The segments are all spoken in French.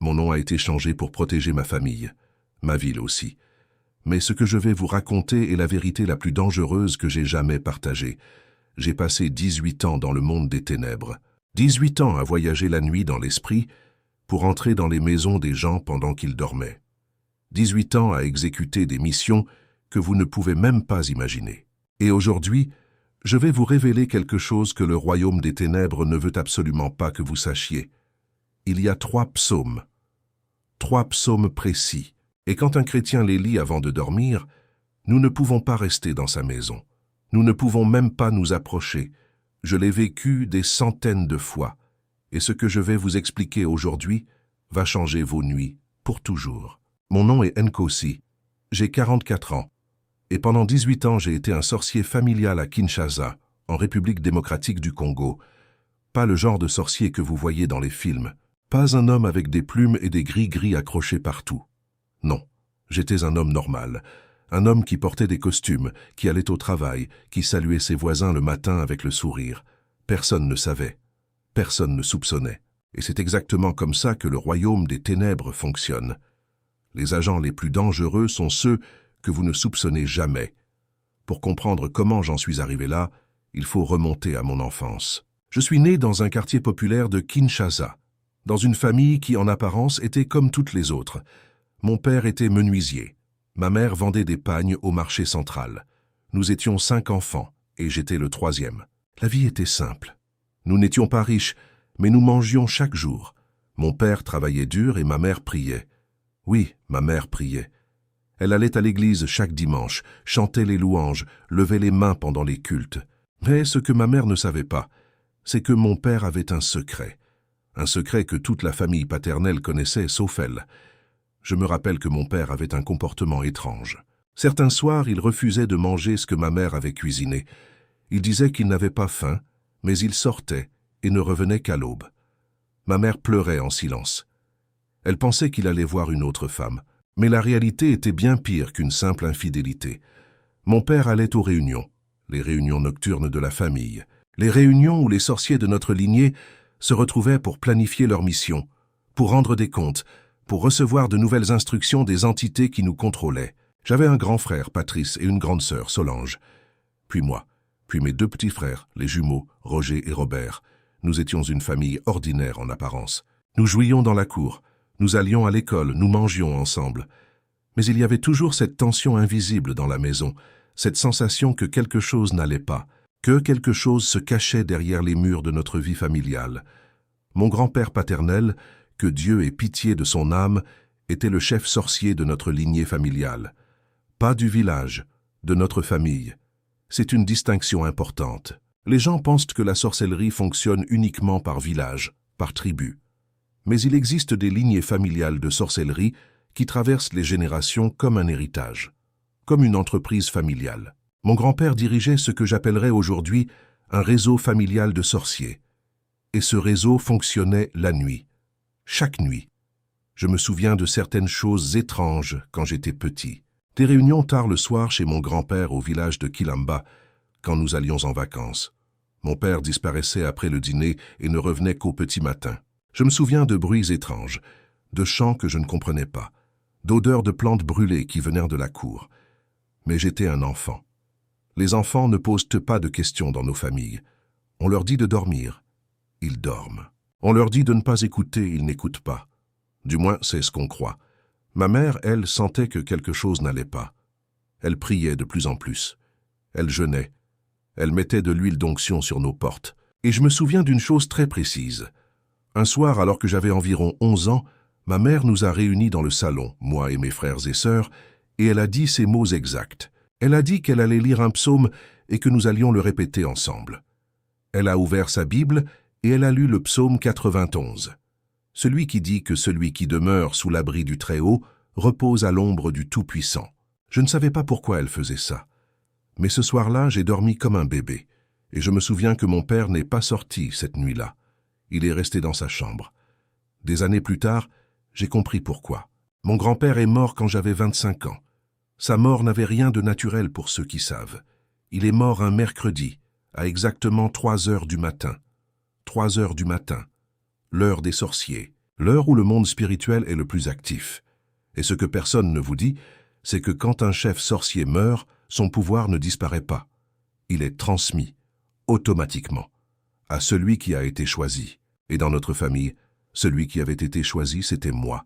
Mon nom a été changé pour protéger ma famille, ma ville aussi. Mais ce que je vais vous raconter est la vérité la plus dangereuse que j'ai jamais partagée. J'ai passé 18 ans dans le monde des ténèbres. 18 ans à voyager la nuit dans l'esprit pour entrer dans les maisons des gens pendant qu'ils dormaient. 18 ans à exécuter des missions que vous ne pouvez même pas imaginer. Et aujourd'hui, je vais vous révéler quelque chose que le royaume des ténèbres ne veut absolument pas que vous sachiez. Il y a 3 psaumes. 3 psaumes précis. Et quand un chrétien les lit avant de dormir, nous ne pouvons pas rester dans sa maison. Nous ne pouvons même pas nous approcher. Je l'ai vécu des centaines de fois. Et ce que je vais vous expliquer aujourd'hui va changer vos nuits pour toujours. Mon nom est Nkosi. J'ai 44 ans. Et pendant 18 ans, j'ai été un sorcier familial à Kinshasa, en République démocratique du Congo. Pas le genre de sorcier que vous voyez dans les films. Pas un homme avec des plumes et des gris-gris accrochés partout. Non, j'étais un homme normal. Un homme qui portait des costumes, qui allait au travail, qui saluait ses voisins le matin avec le sourire. Personne ne savait. Personne ne soupçonnait. Et c'est exactement comme ça que le royaume des ténèbres fonctionne. Les agents les plus dangereux sont ceux que vous ne soupçonnez jamais. Pour comprendre comment j'en suis arrivé là, il faut remonter à mon enfance. Je suis né dans un quartier populaire de Kinshasa, dans une famille qui, en apparence, était comme toutes les autres. Mon père était menuisier. Ma mère vendait des pagnes au marché central. Nous étions 5 enfants, et j'étais le 3e. La vie était simple. Nous n'étions pas riches, mais nous mangions chaque jour. Mon père travaillait dur et ma mère priait. Oui, ma mère priait. Elle allait à l'église chaque dimanche, chantait les louanges, levait les mains pendant les cultes. Mais ce que ma mère ne savait pas, c'est que mon père avait un secret que toute la famille paternelle connaissait sauf elle. Je me rappelle que mon père avait un comportement étrange. Certains soirs, il refusait de manger ce que ma mère avait cuisiné. Il disait qu'il n'avait pas faim, mais il sortait et ne revenait qu'à l'aube. Ma mère pleurait en silence. Elle pensait qu'il allait voir une autre femme. Mais la réalité était bien pire qu'une simple infidélité. Mon père allait aux réunions, les réunions nocturnes de la famille, les réunions où les sorciers de notre lignée se retrouvaient pour planifier leur mission, pour rendre des comptes, pour recevoir de nouvelles instructions des entités qui nous contrôlaient. J'avais un grand frère, Patrice, et une grande sœur, Solange. Puis moi, puis mes 2 petits frères, les jumeaux, Roger et Robert. Nous étions une famille ordinaire en apparence. Nous jouions dans la cour. Nous allions à l'école, nous mangions ensemble. Mais il y avait toujours cette tension invisible dans la maison, cette sensation que quelque chose n'allait pas, que quelque chose se cachait derrière les murs de notre vie familiale. Mon grand-père paternel, que Dieu ait pitié de son âme, était le chef sorcier de notre lignée familiale. Pas du village, de notre famille. C'est une distinction importante. Les gens pensent que la sorcellerie fonctionne uniquement par village, par tribu. Mais il existe des lignées familiales de sorcellerie qui traversent les générations comme un héritage, comme une entreprise familiale. Mon grand-père dirigeait ce que j'appellerais aujourd'hui un réseau familial de sorciers. Et ce réseau fonctionnait la nuit, chaque nuit. Je me souviens de certaines choses étranges quand j'étais petit. Des réunions tard le soir chez mon grand-père au village de Kilamba, quand nous allions en vacances. Mon père disparaissait après le dîner et ne revenait qu'au petit matin. Je me souviens de bruits étranges, de chants que je ne comprenais pas, d'odeurs de plantes brûlées qui venaient de la cour. Mais j'étais un enfant. Les enfants ne posent pas de questions dans nos familles. On leur dit de dormir. Ils dorment. On leur dit de ne pas écouter, ils n'écoutent pas. Du moins, c'est ce qu'on croit. Ma mère, elle, sentait que quelque chose n'allait pas. Elle priait de plus en plus. Elle jeûnait. Elle mettait de l'huile d'onction sur nos portes. Et je me souviens d'une chose très précise. Un soir, alors que j'avais environ 11 ans, ma mère nous a réunis dans le salon, moi et mes frères et sœurs, et elle a dit ces mots exacts. Elle a dit qu'elle allait lire un psaume et que nous allions le répéter ensemble. Elle a ouvert sa Bible et elle a lu le psaume 91. Celui qui dit que celui qui demeure sous l'abri du Très-Haut repose à l'ombre du Tout-Puissant. Je ne savais pas pourquoi elle faisait ça. Mais ce soir-là, j'ai dormi comme un bébé, et je me souviens que mon père n'est pas sorti cette nuit-là. Il est resté dans sa chambre. Des années plus tard, j'ai compris pourquoi. Mon grand-père est mort quand j'avais 25 ans. Sa mort n'avait rien de naturel pour ceux qui savent. Il est mort un mercredi, à exactement 3 heures du matin. 3 heures du matin, l'heure des sorciers. L'heure où le monde spirituel est le plus actif. Et ce que personne ne vous dit, c'est que quand un chef sorcier meurt, son pouvoir ne disparaît pas. Il est transmis, automatiquement, à celui qui a été choisi. Et dans notre famille, celui qui avait été choisi, c'était moi.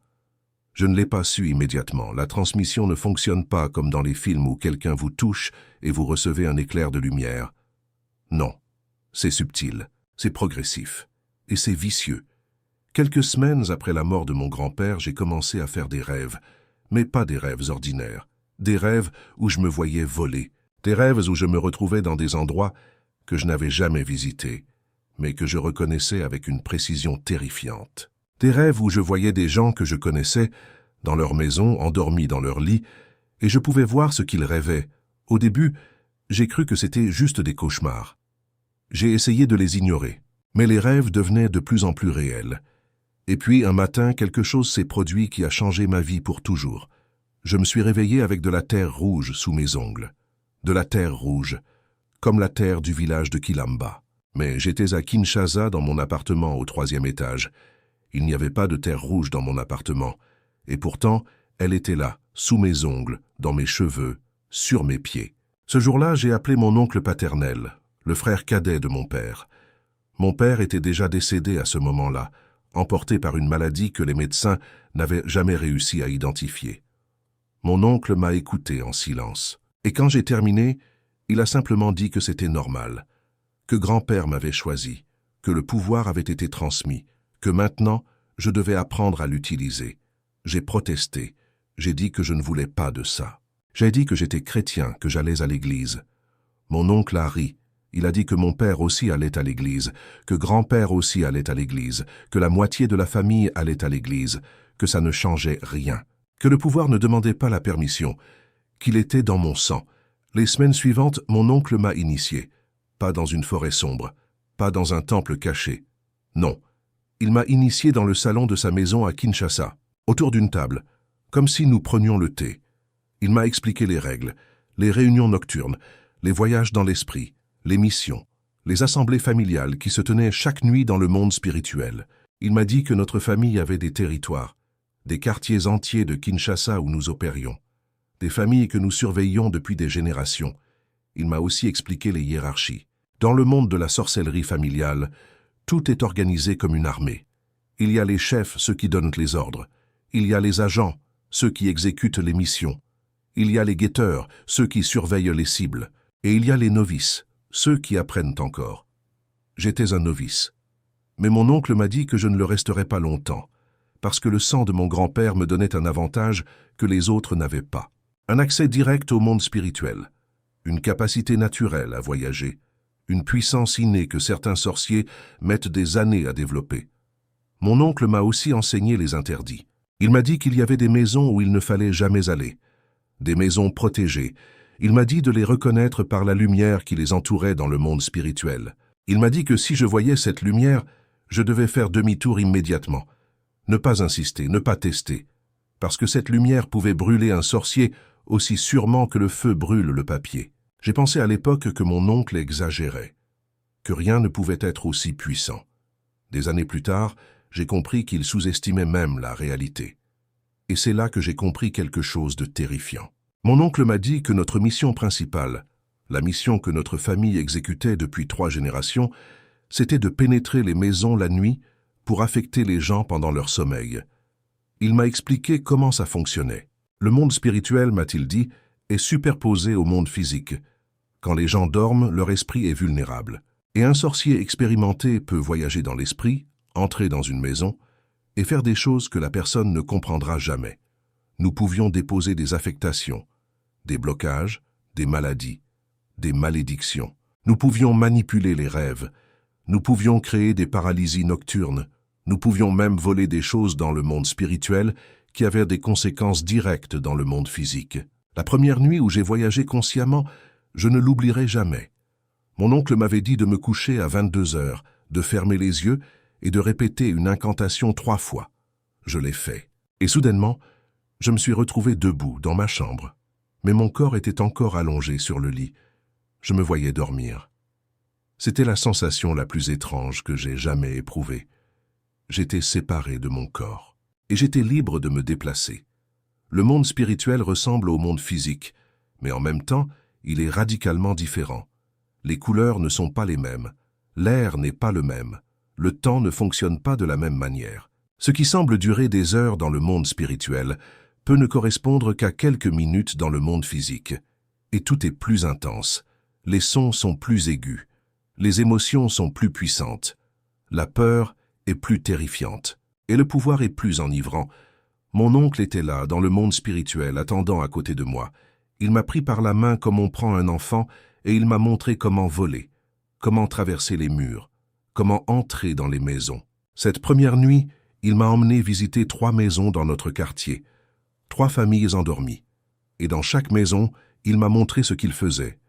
Je ne l'ai pas su immédiatement. La transmission ne fonctionne pas comme dans les films où quelqu'un vous touche et vous recevez un éclair de lumière. Non, c'est subtil, c'est progressif, et c'est vicieux. Quelques semaines après la mort de mon grand-père, j'ai commencé à faire des rêves, mais pas des rêves ordinaires. Des rêves où je me voyais voler, des rêves où je me retrouvais dans des endroits que je n'avais jamais visités, mais que je reconnaissais avec une précision terrifiante. Des rêves où je voyais des gens que je connaissais, dans leur maison, endormis dans leur lit, et je pouvais voir ce qu'ils rêvaient. Au début, j'ai cru que c'était juste des cauchemars. J'ai essayé de les ignorer, mais les rêves devenaient de plus en plus réels. Et puis, un matin, quelque chose s'est produit qui a changé ma vie pour toujours. Je me suis réveillé avec de la terre rouge sous mes ongles. De la terre rouge, comme la terre du village de Kilamba. Mais j'étais à Kinshasa dans mon appartement au 3e étage. Il n'y avait pas de terre rouge dans mon appartement, et pourtant, elle était là, sous mes ongles, dans mes cheveux, sur mes pieds. Ce jour-là, j'ai appelé mon oncle paternel, le frère cadet de mon père. Mon père était déjà décédé à ce moment-là, emporté par une maladie que les médecins n'avaient jamais réussi à identifier. Mon oncle m'a écouté en silence, et quand j'ai terminé, il a simplement dit que c'était normal, que grand-père m'avait choisi, que le pouvoir avait été transmis, que maintenant, je devais apprendre à l'utiliser. J'ai protesté. J'ai dit que je ne voulais pas de ça. J'ai dit que j'étais chrétien, que j'allais à l'église. Mon oncle a ri. Il a dit que mon père aussi allait à l'église, que grand-père aussi allait à l'église, que la moitié de la famille allait à l'église, que ça ne changeait rien, que le pouvoir ne demandait pas la permission, qu'il était dans mon sang. Les semaines suivantes, mon oncle m'a initié. Pas dans une forêt sombre, pas dans un temple caché. Non. Il m'a initié dans le salon de sa maison à Kinshasa, autour d'une table, comme si nous prenions le thé. Il m'a expliqué les règles, les réunions nocturnes, les voyages dans l'esprit, les missions, les assemblées familiales qui se tenaient chaque nuit dans le monde spirituel. Il m'a dit que notre famille avait des territoires, des quartiers entiers de Kinshasa où nous opérions, des familles que nous surveillions depuis des générations. Il m'a aussi expliqué les hiérarchies. Dans le monde de la sorcellerie familiale, tout est organisé comme une armée. Il y a les chefs, ceux qui donnent les ordres. Il y a les agents, ceux qui exécutent les missions. Il y a les guetteurs, ceux qui surveillent les cibles. Et il y a les novices, ceux qui apprennent encore. J'étais un novice. Mais mon oncle m'a dit que je ne le resterais pas longtemps, parce que le sang de mon grand-père me donnait un avantage que les autres n'avaient pas. Un accès direct au monde spirituel, une capacité naturelle à voyager, une puissance innée que certains sorciers mettent des années à développer. Mon oncle m'a aussi enseigné les interdits. Il m'a dit qu'il y avait des maisons où il ne fallait jamais aller, des maisons protégées. Il m'a dit de les reconnaître par la lumière qui les entourait dans le monde spirituel. Il m'a dit que si je voyais cette lumière, je devais faire demi-tour immédiatement. Ne pas insister, ne pas tester, parce que cette lumière pouvait brûler un sorcier aussi sûrement que le feu brûle le papier. J'ai pensé à l'époque que mon oncle exagérait, que rien ne pouvait être aussi puissant. Des années plus tard, j'ai compris qu'il sous-estimait même la réalité. Et c'est là que j'ai compris quelque chose de terrifiant. Mon oncle m'a dit que notre mission principale, la mission que notre famille exécutait depuis 3 générations, c'était de pénétrer les maisons la nuit pour affecter les gens pendant leur sommeil. Il m'a expliqué comment ça fonctionnait. Le monde spirituel, m'a-t-il dit, est superposé au monde physique. Quand les gens dorment, leur esprit est vulnérable. Et un sorcier expérimenté peut voyager dans l'esprit, entrer dans une maison, et faire des choses que la personne ne comprendra jamais. Nous pouvions déposer des affectations, des blocages, des maladies, des malédictions. Nous pouvions manipuler les rêves. Nous pouvions créer des paralysies nocturnes. Nous pouvions même voler des choses dans le monde spirituel qui avaient des conséquences directes dans le monde physique. La première nuit où j'ai voyagé consciemment, je ne l'oublierai jamais. Mon oncle m'avait dit de me coucher à 22 heures, de fermer les yeux et de répéter une incantation 3 fois. Je l'ai fait. Et soudainement, je me suis retrouvé debout dans ma chambre. Mais mon corps était encore allongé sur le lit. Je me voyais dormir. C'était la sensation la plus étrange que j'ai jamais éprouvée. j'étais séparé de mon corps. Et j'étais libre de me déplacer. Le monde spirituel ressemble au monde physique, mais en même temps, il est radicalement différent. Les couleurs ne sont pas les mêmes, l'air n'est pas le même, le temps ne fonctionne pas de la même manière. Ce qui semble durer des heures dans le monde spirituel peut ne correspondre qu'à quelques minutes dans le monde physique. Et tout est plus intense, les sons sont plus aigus, les émotions sont plus puissantes, la peur est plus terrifiante, et le pouvoir est plus enivrant. Mon oncle était là, dans le monde spirituel, attendant à côté de moi. Il m'a pris par la main comme on prend un enfant et il m'a montré comment voler, comment traverser les murs, comment entrer dans les maisons. Cette première nuit, il m'a emmené visiter 3 maisons dans notre quartier, 3 familles endormies. Et dans chaque maison, il m'a montré ce qu'il faisait.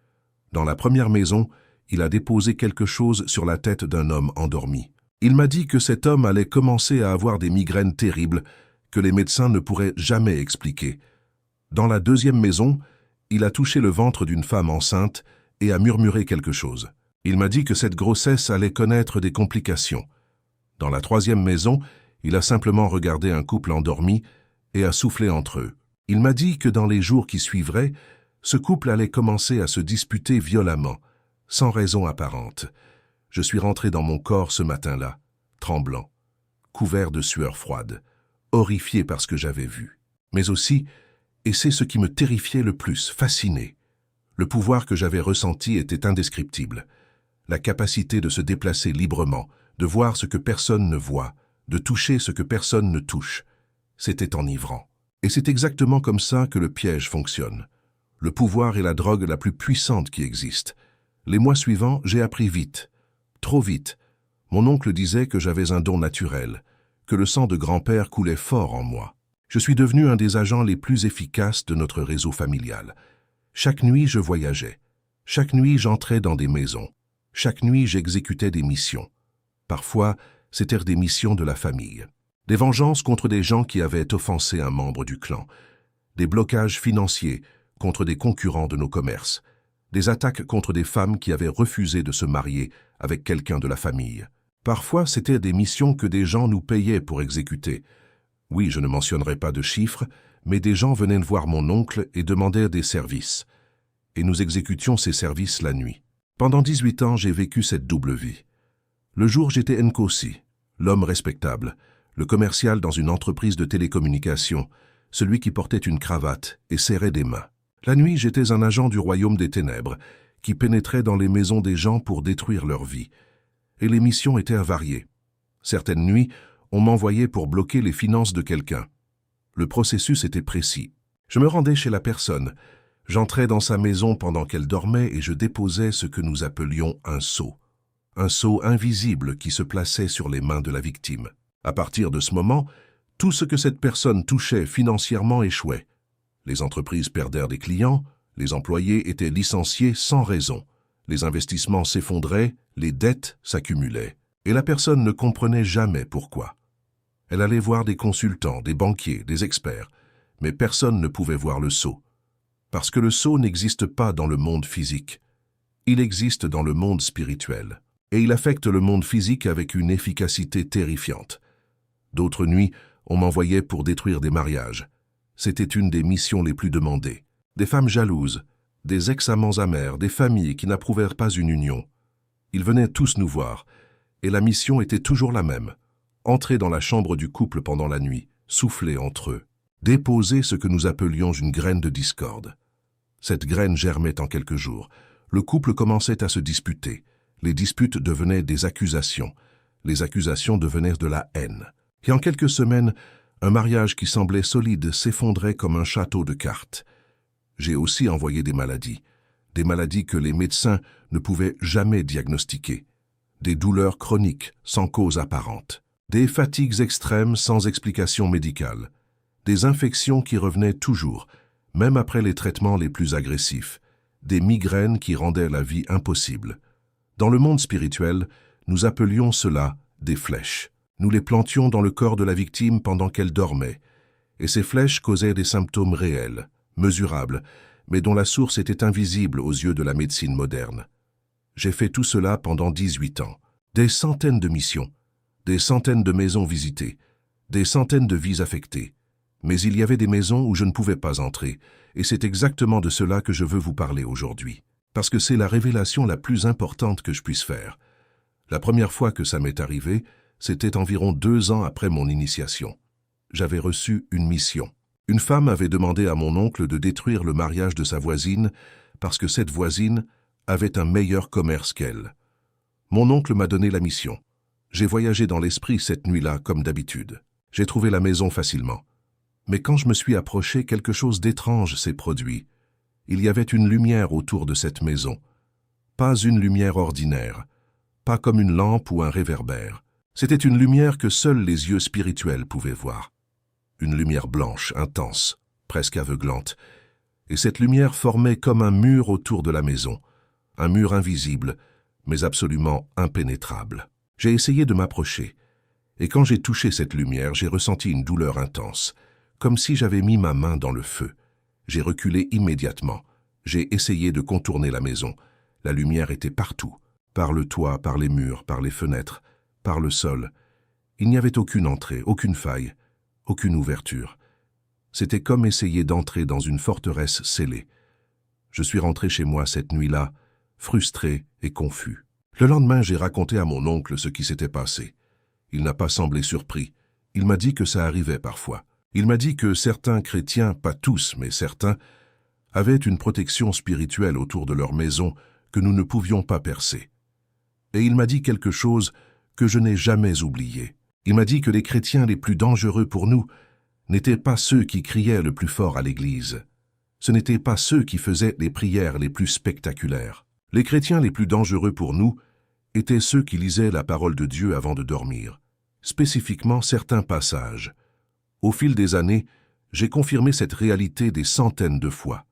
Dans la première maison, il a déposé quelque chose sur la tête d'un homme endormi. Il m'a dit que cet homme allait commencer à avoir des migraines terribles que les médecins ne pourraient jamais expliquer. Dans la deuxième maison, il a touché le ventre d'une femme enceinte et a murmuré quelque chose. Il m'a dit que cette grossesse allait connaître des complications. Dans la troisième maison, il a simplement regardé un couple endormi et a soufflé entre eux. Il m'a dit que dans les jours qui suivraient, ce couple allait commencer à se disputer violemment, sans raison apparente. Je suis rentré dans mon corps ce matin-là, tremblant, couvert de sueur froide, horrifié par ce que j'avais vu. Mais aussi, et c'est ce qui me terrifiait le plus, fasciné, le pouvoir que j'avais ressenti était indescriptible. La capacité de se déplacer librement, de voir ce que personne ne voit, de toucher ce que personne ne touche, c'était enivrant. Et c'est exactement comme ça que le piège fonctionne. Le pouvoir est la drogue la plus puissante qui existe. Les mois suivants, j'ai appris vite, trop vite. Mon oncle disait que j'avais un don naturel, que le sang de grand-père coulait fort en moi. Je suis devenu un des agents les plus efficaces de notre réseau familial. Chaque nuit, je voyageais. Chaque nuit, j'entrais dans des maisons. Chaque nuit, j'exécutais des missions. Parfois, c'étaient des missions de la famille. Des vengeances contre des gens qui avaient offensé un membre du clan. Des blocages financiers contre des concurrents de nos commerces. Des attaques contre des femmes qui avaient refusé de se marier avec quelqu'un de la famille. Parfois, c'étaient des missions que des gens nous payaient pour exécuter. Oui, je ne mentionnerai pas de chiffres, mais des gens venaient voir mon oncle et demandaient des services. Et nous exécutions ces services la nuit. Pendant 18 ans, j'ai vécu cette double vie. Le jour, j'étais Nkosi, l'homme respectable, le commercial dans une entreprise de télécommunications, celui qui portait une cravate et serrait des mains. La nuit, j'étais un agent du royaume des ténèbres, qui pénétrait dans les maisons des gens pour détruire leur vie. Et les missions étaient avariées. Certaines nuits, on m'envoyait pour bloquer les finances de quelqu'un. Le processus était précis. Je me rendais chez la personne. J'entrais dans sa maison pendant qu'elle dormait et je déposais ce que nous appelions un sceau. Un sceau invisible qui se plaçait sur les mains de la victime. À partir de ce moment, tout ce que cette personne touchait financièrement échouait. Les entreprises perdèrent des clients, les employés étaient licenciés sans raison. Les investissements s'effondraient, les dettes s'accumulaient. Et la personne ne comprenait jamais pourquoi. Elle allait voir des consultants, des banquiers, des experts, mais personne ne pouvait voir le sceau. Parce que le sceau n'existe pas dans le monde physique. Il existe dans le monde spirituel. Et il affecte le monde physique avec une efficacité terrifiante. D'autres nuits, on m'envoyait pour détruire des mariages. C'était une des missions les plus demandées. Des femmes jalouses, des ex-amants amers, des familles qui n'approuvèrent pas une union. Ils venaient tous nous voir, et la mission était toujours la même. Entrer dans la chambre du couple pendant la nuit, souffler entre eux, déposer ce que nous appelions une graine de discorde. Cette graine germait en quelques jours. Le couple commençait à se disputer. Les disputes devenaient des accusations. Les accusations devenaient de la haine. Et en quelques semaines, un mariage qui semblait solide s'effondrait comme un château de cartes. J'ai aussi envoyé des maladies que les médecins ne pouvaient jamais diagnostiquer, des douleurs chroniques sans cause apparente, des fatigues extrêmes sans explication médicale, des infections qui revenaient toujours, même après les traitements les plus agressifs, des migraines qui rendaient la vie impossible. Dans le monde spirituel, nous appelions cela des flèches. Nous les plantions dans le corps de la victime pendant qu'elle dormait, et ces flèches causaient des symptômes réels, mesurables, mais dont la source était invisible aux yeux de la médecine moderne. J'ai fait tout cela pendant 18 ans, des centaines de missions, des centaines de maisons visitées, des centaines de vies affectées. Mais il y avait des maisons où je ne pouvais pas entrer, et c'est exactement de cela que je veux vous parler aujourd'hui. Parce que c'est la révélation la plus importante que je puisse faire. La première fois que ça m'est arrivé, c'était environ 2 ans après mon initiation. J'avais reçu une mission. Une femme avait demandé à mon oncle de détruire le mariage de sa voisine parce que cette voisine avait un meilleur commerce qu'elle. Mon oncle m'a donné la mission. J'ai voyagé dans l'esprit cette nuit-là comme d'habitude. J'ai trouvé la maison facilement. Mais quand je me suis approché, quelque chose d'étrange s'est produit. Il y avait une lumière autour de cette maison. Pas une lumière ordinaire, pas comme une lampe ou un réverbère. C'était une lumière que seuls les yeux spirituels pouvaient voir. Une lumière blanche, intense, presque aveuglante. Et cette lumière formait comme un mur autour de la maison. Un mur invisible, mais absolument impénétrable. J'ai essayé de m'approcher. Et quand j'ai touché cette lumière, j'ai ressenti une douleur intense, comme si j'avais mis ma main dans le feu. J'ai reculé immédiatement. J'ai essayé de contourner la maison. La lumière était partout, par le toit, par les murs, par les fenêtres, par le sol. Il n'y avait aucune entrée, aucune faille, aucune ouverture. C'était comme essayer d'entrer dans une forteresse scellée. Je suis rentré chez moi cette nuit-là, frustré et confus. Le lendemain, j'ai raconté à mon oncle ce qui s'était passé. Il n'a pas semblé surpris. Il m'a dit que ça arrivait parfois. Il m'a dit que certains chrétiens, pas tous, mais certains, avaient une protection spirituelle autour de leur maison que nous ne pouvions pas percer. Et il m'a dit quelque chose que je n'ai jamais oublié. Il m'a dit que les chrétiens les plus dangereux pour nous n'étaient pas ceux qui criaient le plus fort à l'église. Ce n'étaient pas ceux qui faisaient les prières les plus spectaculaires. Les chrétiens les plus dangereux pour nous étaient ceux qui lisaient la parole de Dieu avant de dormir, spécifiquement certains passages. Au fil des années, j'ai confirmé cette réalité des centaines de fois,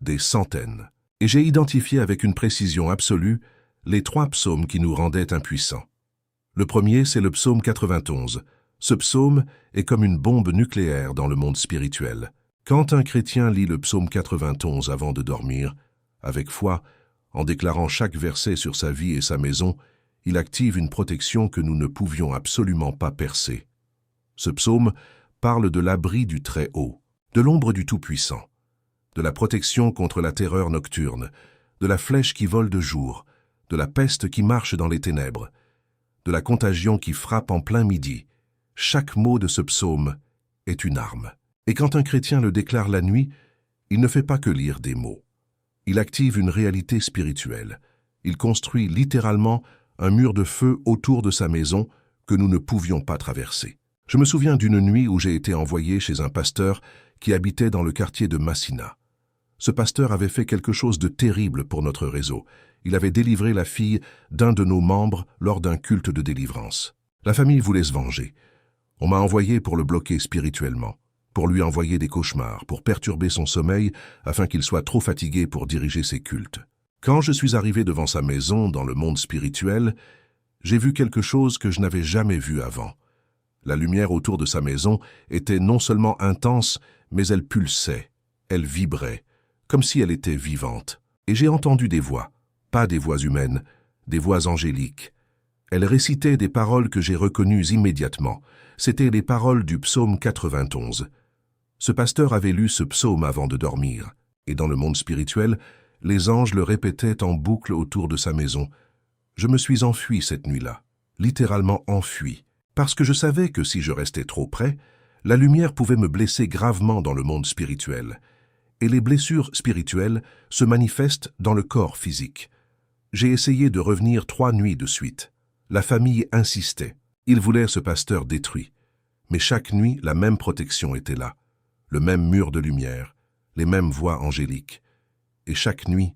des centaines, et j'ai identifié avec une précision absolue les 3 psaumes qui nous rendaient impuissants. Le premier, c'est le psaume 91. Ce psaume est comme une bombe nucléaire dans le monde spirituel. Quand un chrétien lit le psaume 91 avant de dormir, avec foi, en déclarant chaque verset sur sa vie et sa maison, il active une protection que nous ne pouvions absolument pas percer. Ce psaume parle de l'abri du Très-Haut, de l'ombre du Tout-Puissant, de la protection contre la terreur nocturne, de la flèche qui vole de jour, de la peste qui marche dans les ténèbres, de la contagion qui frappe en plein midi. Chaque mot de ce psaume est une arme. Et quand un chrétien le déclare la nuit, il ne fait pas que lire des mots. Il active une réalité spirituelle. Il construit littéralement un mur de feu autour de sa maison que nous ne pouvions pas traverser. Je me souviens d'une nuit où j'ai été envoyé chez un pasteur qui habitait dans le quartier de Massina. Ce pasteur avait fait quelque chose de terrible pour notre réseau. Il avait délivré la fille d'un de nos membres lors d'un culte de délivrance. La famille voulait se venger. On m'a envoyé pour le bloquer spirituellement, pour lui envoyer des cauchemars, pour perturber son sommeil afin qu'il soit trop fatigué pour diriger ses cultes. Quand je suis arrivé devant sa maison dans le monde spirituel, j'ai vu quelque chose que je n'avais jamais vu avant. La lumière autour de sa maison était non seulement intense, mais elle pulsait, elle vibrait, comme si elle était vivante. Et j'ai entendu des voix, pas des voix humaines, des voix angéliques. Elles récitaient des paroles que j'ai reconnues immédiatement. C'étaient les paroles du psaume 91. Ce pasteur avait lu ce psaume avant de dormir, et dans le monde spirituel, les anges le répétaient en boucle autour de sa maison. Je me suis enfui cette nuit-là, littéralement enfui, parce que je savais que si je restais trop près, la lumière pouvait me blesser gravement dans le monde spirituel. Et les blessures spirituelles se manifestent dans le corps physique. J'ai essayé de revenir 3 nuits de suite. La famille insistait. Ils voulaient ce pasteur détruit. Mais chaque nuit, la même protection était là. Le même mur de lumière, les mêmes voix angéliques. Et chaque nuit,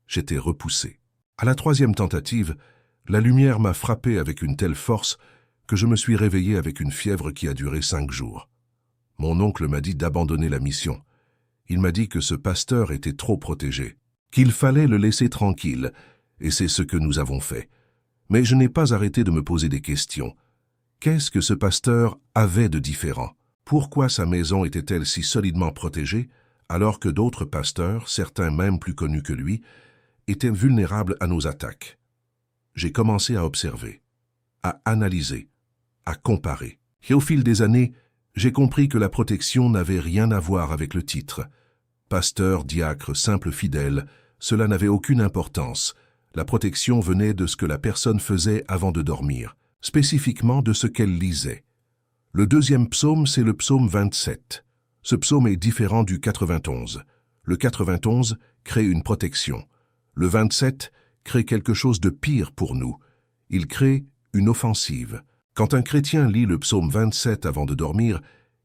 j'étais repoussé. À la 3e tentative, la lumière m'a frappé avec une telle force que je me suis réveillé avec une fièvre qui a duré 5 jours. Mon oncle m'a dit d'abandonner la mission. Il m'a dit que ce pasteur était trop protégé, qu'il fallait le laisser tranquille, et c'est ce que nous avons fait. Mais je n'ai pas arrêté de me poser des questions. Qu'est-ce que ce pasteur avait de différent? Pourquoi sa maison était-elle si solidement protégée, alors que d'autres pasteurs, certains même plus connus que lui, étaient vulnérables à nos attaques? J'ai commencé à observer, à analyser, à comparer. Et au fil des années, j'ai compris que la protection n'avait rien à voir avec le titre. Pasteur, diacre, simple fidèle, cela n'avait aucune importance. La protection venait de ce que la personne faisait avant de dormir, spécifiquement de ce qu'elle lisait. Le deuxième psaume, c'est le psaume 27. Ce psaume est différent du 91. Le 91 crée une protection. Le 27 crée quelque chose de pire pour nous. Il crée une offensive. Quand un chrétien lit le psaume 27 avant de dormir,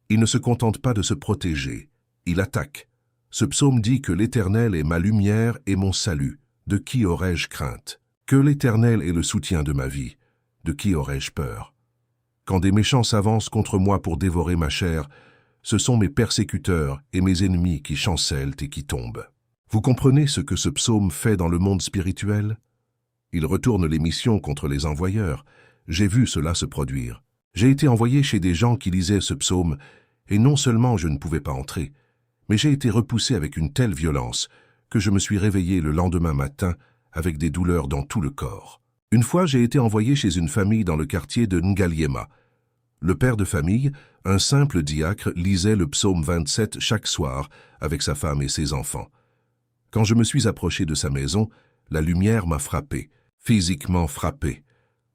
il ne se contente pas de se protéger. Il attaque. Ce psaume dit que l'Éternel est ma lumière et mon salut. De qui aurais-je crainte? Que l'Éternel est le soutien de ma vie. De qui aurais-je peur? Quand des méchants s'avancent contre moi pour dévorer ma chair, ce sont mes persécuteurs et mes ennemis qui chancellent et qui tombent. Vous comprenez ce que ce psaume fait dans le monde spirituel? Il retourne les missions contre les envoyeurs. J'ai vu cela se produire. J'ai été envoyé chez des gens qui lisaient ce psaume, et non seulement je ne pouvais pas entrer, mais j'ai été repoussé avec une telle violence que je me suis réveillé le lendemain matin avec des douleurs dans tout le corps. Une fois, j'ai été envoyé chez une famille dans le quartier de Ngaliema. Le père de famille, un simple diacre, lisait le psaume 27 chaque soir avec sa femme et ses enfants. Quand je me suis approché de sa maison, la lumière m'a frappé, physiquement frappé.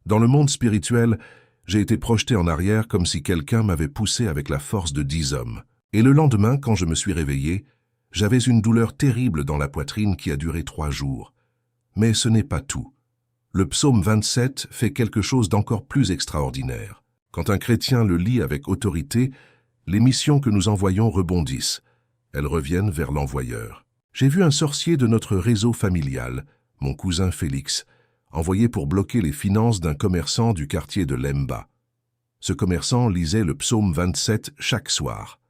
Dans le monde spirituel, j'ai été projeté en arrière comme si quelqu'un m'avait poussé avec la force de 10 hommes. Et le lendemain, quand je me suis réveillé, j'avais une douleur terrible dans la poitrine qui a duré 3 jours. Mais ce n'est pas tout. Le psaume 27 fait quelque chose d'encore plus extraordinaire. Quand un chrétien le lit avec autorité, les missions que nous envoyons rebondissent. Elles reviennent vers l'envoyeur. J'ai vu un sorcier de notre réseau familial, mon cousin Félix, envoyé pour bloquer les finances d'un commerçant du quartier de Lemba. Ce commerçant lisait le psaume 27 chaque soir.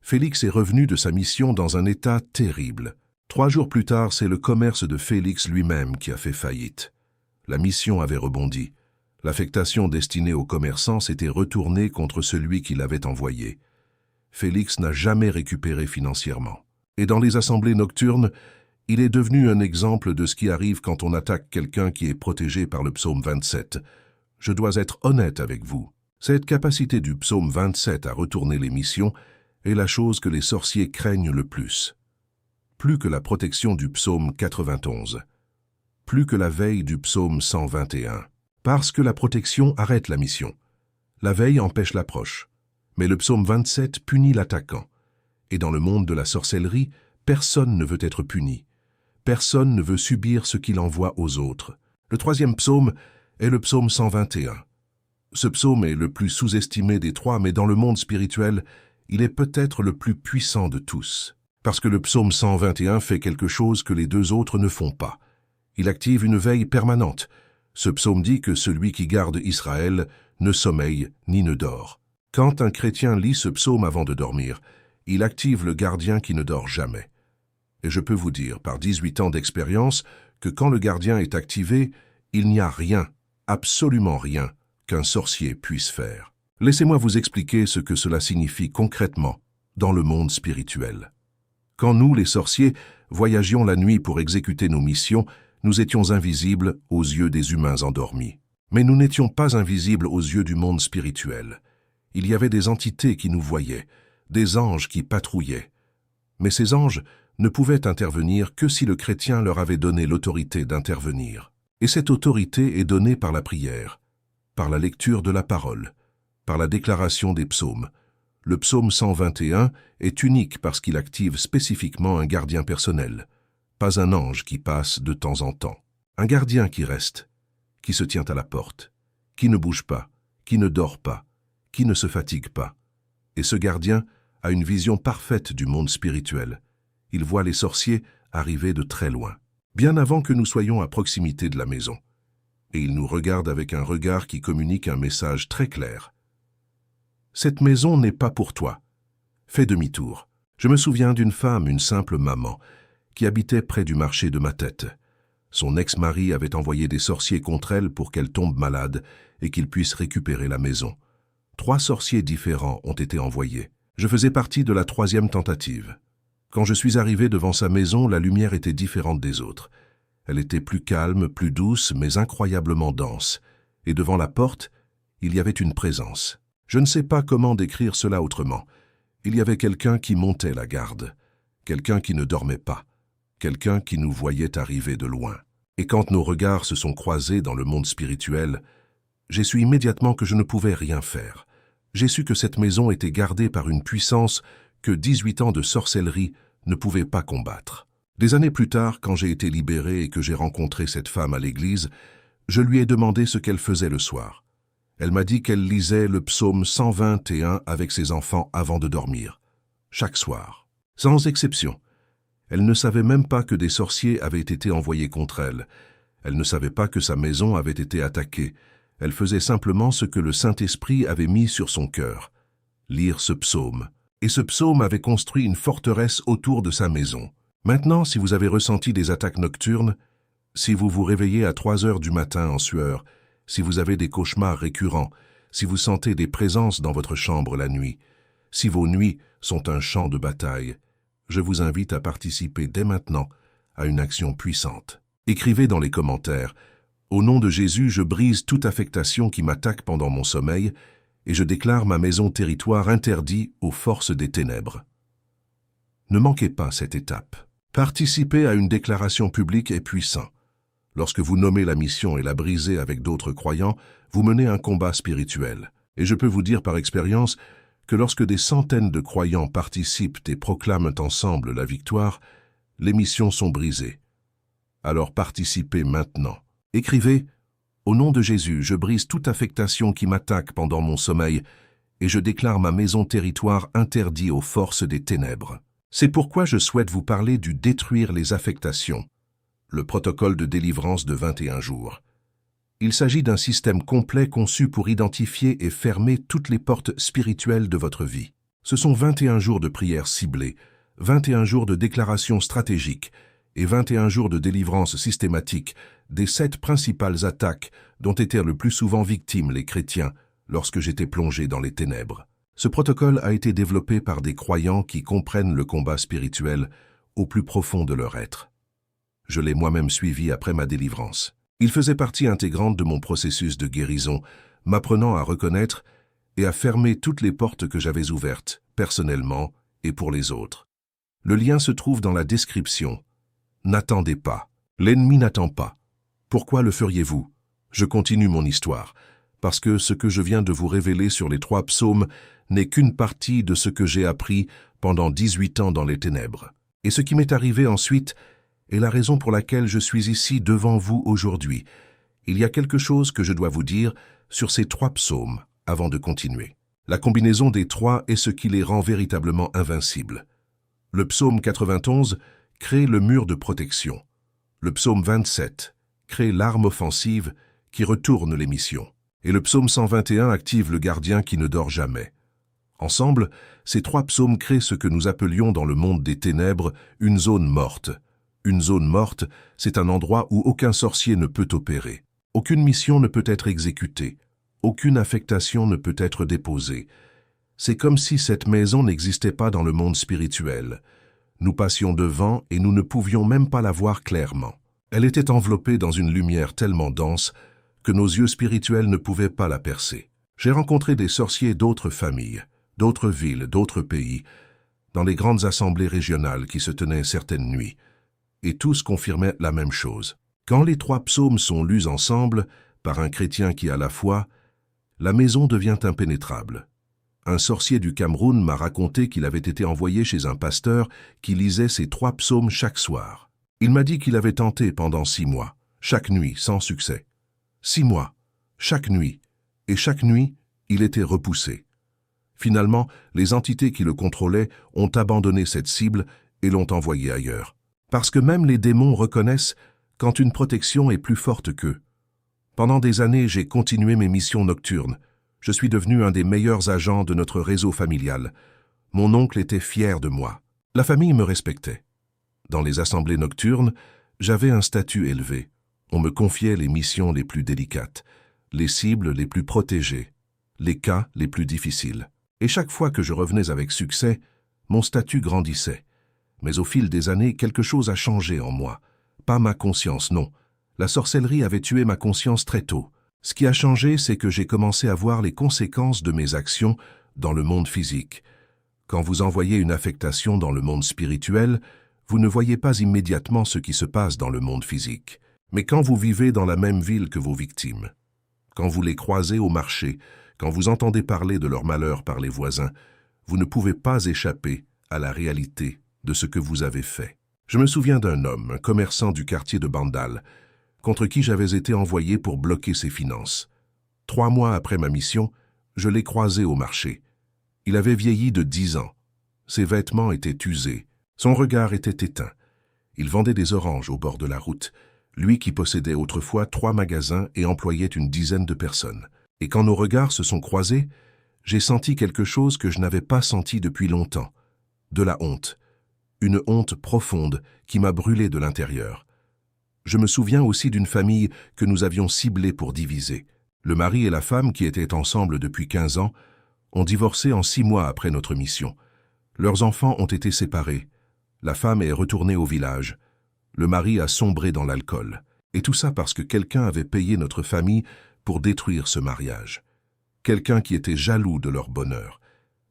Félix est revenu de sa mission dans un état terrible. 3 jours plus tard, c'est le commerce de Félix lui-même qui a fait faillite. La mission avait rebondi. L'affectation destinée au commerçant s'était retournée contre celui qui l'avait envoyé. Félix n'a jamais récupéré financièrement. Et dans les assemblées nocturnes, il est devenu un exemple de ce qui arrive quand on attaque quelqu'un qui est protégé par le psaume 27. Je dois être honnête avec vous. Cette capacité du psaume 27 à retourner les missions est la chose que les sorciers craignent le plus. Plus que la protection du psaume 91. Plus que la veille du psaume 121. Parce que la protection arrête la mission. La veille empêche l'approche. Mais le psaume 27 punit l'attaquant. Et dans le monde de la sorcellerie, personne ne veut être puni. Personne ne veut subir ce qu'il envoie aux autres. Le 3e psaume est le psaume 121. Ce psaume est le plus sous-estimé des 3, mais dans le monde spirituel, il est peut-être le plus puissant de tous. Parce que le psaume 121 fait quelque chose que les 2 autres ne font pas. Il active une veille permanente. Ce psaume dit que celui qui garde Israël ne sommeille ni ne dort. Quand un chrétien lit ce psaume avant de dormir, il active le gardien qui ne dort jamais. Et je peux vous dire, par 18 ans d'expérience, que quand le gardien est activé, il n'y a rien, absolument rien, qu'un sorcier puisse faire. Laissez-moi vous expliquer ce que cela signifie concrètement dans le monde spirituel. Quand nous, les sorciers, voyagions la nuit pour exécuter nos missions, nous étions invisibles aux yeux des humains endormis. Mais nous n'étions pas invisibles aux yeux du monde spirituel. Il y avait des entités qui nous voyaient, des anges qui patrouillaient. Mais ces anges ne pouvaient intervenir que si le chrétien leur avait donné l'autorité d'intervenir. Et cette autorité est donnée par la prière, par la lecture de la parole, par la déclaration des psaumes. Le psaume 121 est unique parce qu'il active spécifiquement un gardien personnel, pas un ange qui passe de temps en temps. Un gardien qui reste, qui se tient à la porte, qui ne bouge pas, qui ne dort pas, qui ne se fatigue pas. Et ce gardien a une vision parfaite du monde spirituel. Il voit les sorciers arriver de très loin, bien avant que nous soyons à proximité de la maison. Et il nous regarde avec un regard qui communique un message très clair. Cette maison n'est pas pour toi. Fais demi-tour. Je me souviens d'une femme, une simple maman, qui habitait près du marché de ma tête. Son ex-mari avait envoyé des sorciers contre elle pour qu'elle tombe malade et qu'il puisse récupérer la maison. 3 sorciers différents ont été envoyés. Je faisais partie de la 3e tentative. Quand je suis arrivé devant sa maison, la lumière était différente des autres. Elle était plus calme, plus douce, mais incroyablement dense. Et devant la porte, Il y avait une présence. Je ne sais pas comment décrire cela autrement. Il y avait quelqu'un qui montait la garde, quelqu'un qui ne dormait pas, quelqu'un qui nous voyait arriver de loin. Et quand nos regards se sont croisés dans le monde spirituel, j'ai su immédiatement que je ne pouvais rien faire. J'ai su que cette maison était gardée par une puissance que 18 ans de sorcellerie ne pouvaient pas combattre. Des années plus tard, quand j'ai été libéré et que j'ai rencontré cette femme à l'église, je lui ai demandé ce qu'elle faisait le soir. Elle m'a dit qu'elle lisait le psaume 121 avec ses enfants avant de dormir, chaque soir, sans exception. Elle ne savait même pas que des sorciers avaient été envoyés contre elle. Elle ne savait pas que sa maison avait été attaquée. Elle faisait simplement ce que le Saint-Esprit avait mis sur son cœur, lire ce psaume. Et ce psaume avait construit une forteresse autour de sa maison. Maintenant, si vous avez ressenti des attaques nocturnes, si vous vous réveillez à 3 heures du matin en sueur, si vous avez des cauchemars récurrents, si vous sentez des présences dans votre chambre la nuit, si vos nuits sont un champ de bataille, je vous invite à participer dès maintenant à une action puissante. Écrivez dans les commentaires « Au nom de Jésus, je brise toute affectation qui m'attaque pendant mon sommeil et je déclare ma maison territoire interdit aux forces des ténèbres. » Ne manquez pas cette étape. Participer à une déclaration publique est puissant. Lorsque vous nommez la mission et la brisez avec d'autres croyants, vous menez un combat spirituel. Et je peux vous dire par expérience que lorsque des centaines de croyants participent et proclament ensemble la victoire, les missions sont brisées. Alors participez maintenant. Écrivez « Au nom de Jésus, je brise toute affectation qui m'attaque pendant mon sommeil et je déclare ma maison territoire interdit aux forces des ténèbres. » C'est pourquoi je souhaite vous parler du détruire les affectations, le protocole de délivrance de 21 jours. Il s'agit d'un système complet conçu pour identifier et fermer toutes les portes spirituelles de votre vie. Ce sont 21 jours de prière ciblée, 21 jours de déclaration stratégique et 21 jours de délivrance systématique des 7 principales attaques dont étaient le plus souvent victimes les chrétiens lorsque j'étais plongé dans les ténèbres. Ce protocole a été développé par des croyants qui comprennent le combat spirituel au plus profond de leur être. Je l'ai moi-même suivi après ma délivrance. Il faisait partie intégrante de mon processus de guérison, m'apprenant à reconnaître et à fermer toutes les portes que j'avais ouvertes, personnellement et pour les autres. Le lien se trouve dans la description. N'attendez pas. L'ennemi n'attend pas. Pourquoi le feriez-vous? Je continue mon histoire, parce que ce que je viens de vous révéler sur les 3 psaumes n'est qu'une partie de ce que j'ai appris pendant 18 ans dans les ténèbres. Et ce qui m'est arrivé ensuite est la raison pour laquelle je suis ici devant vous aujourd'hui. Il y a quelque chose que je dois vous dire sur ces 3 psaumes avant de continuer. La combinaison des 3 est ce qui les rend véritablement invincibles. Le psaume 91 crée le mur de protection. Le psaume 27 crée l'arme offensive qui retourne les missions. Et le psaume 121 active le gardien qui ne dort jamais. Ensemble, ces 3 psaumes créent ce que nous appelions dans le monde des ténèbres une zone morte. Une zone morte, c'est un endroit où aucun sorcier ne peut opérer. Aucune mission ne peut être exécutée. Aucune affectation ne peut être déposée. C'est comme si cette maison n'existait pas dans le monde spirituel. Nous passions devant et nous ne pouvions même pas la voir clairement. Elle était enveloppée dans une lumière tellement dense que nos yeux spirituels ne pouvaient pas la percer. J'ai rencontré des sorciers d'autres familles, d'autres villes, d'autres pays, dans les grandes assemblées régionales qui se tenaient certaines nuits, et tous confirmaient la même chose. Quand les 3 psaumes sont lus ensemble, par un chrétien qui a la foi, la maison devient impénétrable. Un sorcier du Cameroun m'a raconté qu'il avait été envoyé chez un pasteur qui lisait ces 3 psaumes chaque soir. Il m'a dit qu'il avait tenté pendant 6 mois, chaque nuit, sans succès. 6 mois, chaque nuit, et chaque nuit, il était repoussé. Finalement, les entités qui le contrôlaient ont abandonné cette cible et l'ont envoyé ailleurs. Parce que même les démons reconnaissent quand une protection est plus forte qu'eux. Pendant des années, j'ai continué mes missions nocturnes. Je suis devenu un des meilleurs agents de notre réseau familial. Mon oncle était fier de moi. La famille me respectait. Dans les assemblées nocturnes, j'avais un statut élevé. On me confiait les missions les plus délicates, les cibles les plus protégées, les cas les plus difficiles. Et chaque fois que je revenais avec succès, mon statut grandissait. Mais au fil des années, quelque chose a changé en moi. Pas ma conscience, non. La sorcellerie avait tué ma conscience très tôt. Ce qui a changé, c'est que j'ai commencé à voir les conséquences de mes actions dans le monde physique. Quand vous envoyez une affectation dans le monde spirituel, vous ne voyez pas immédiatement ce qui se passe dans le monde physique. Mais quand vous vivez dans la même ville que vos victimes, quand vous les croisez au marché, quand vous entendez parler de leur malheur par les voisins, vous ne pouvez pas échapper à la réalité de ce que vous avez fait. Je me souviens d'un homme, un commerçant du quartier de Bandal, contre qui j'avais été envoyé pour bloquer ses finances. 3 mois après ma mission, je l'ai croisé au marché. Il avait vieilli de 10 ans. Ses vêtements étaient usés. Son regard était éteint. Il vendait des oranges au bord de la route, lui qui possédait autrefois 3 magasins et employait une dizaine de personnes. Et quand nos regards se sont croisés, j'ai senti quelque chose que je n'avais pas senti depuis longtemps. De la honte. Une honte profonde qui m'a brûlé de l'intérieur. Je me souviens aussi d'une famille que nous avions ciblée pour diviser. Le mari et la femme, qui étaient ensemble depuis 15 ans, ont divorcé en 6 mois après notre mission. Leurs enfants ont été séparés. La femme est retournée au village. Le mari a sombré dans l'alcool. Et tout ça parce que quelqu'un avait payé notre famille pour détruire ce mariage. Quelqu'un qui était jaloux de leur bonheur.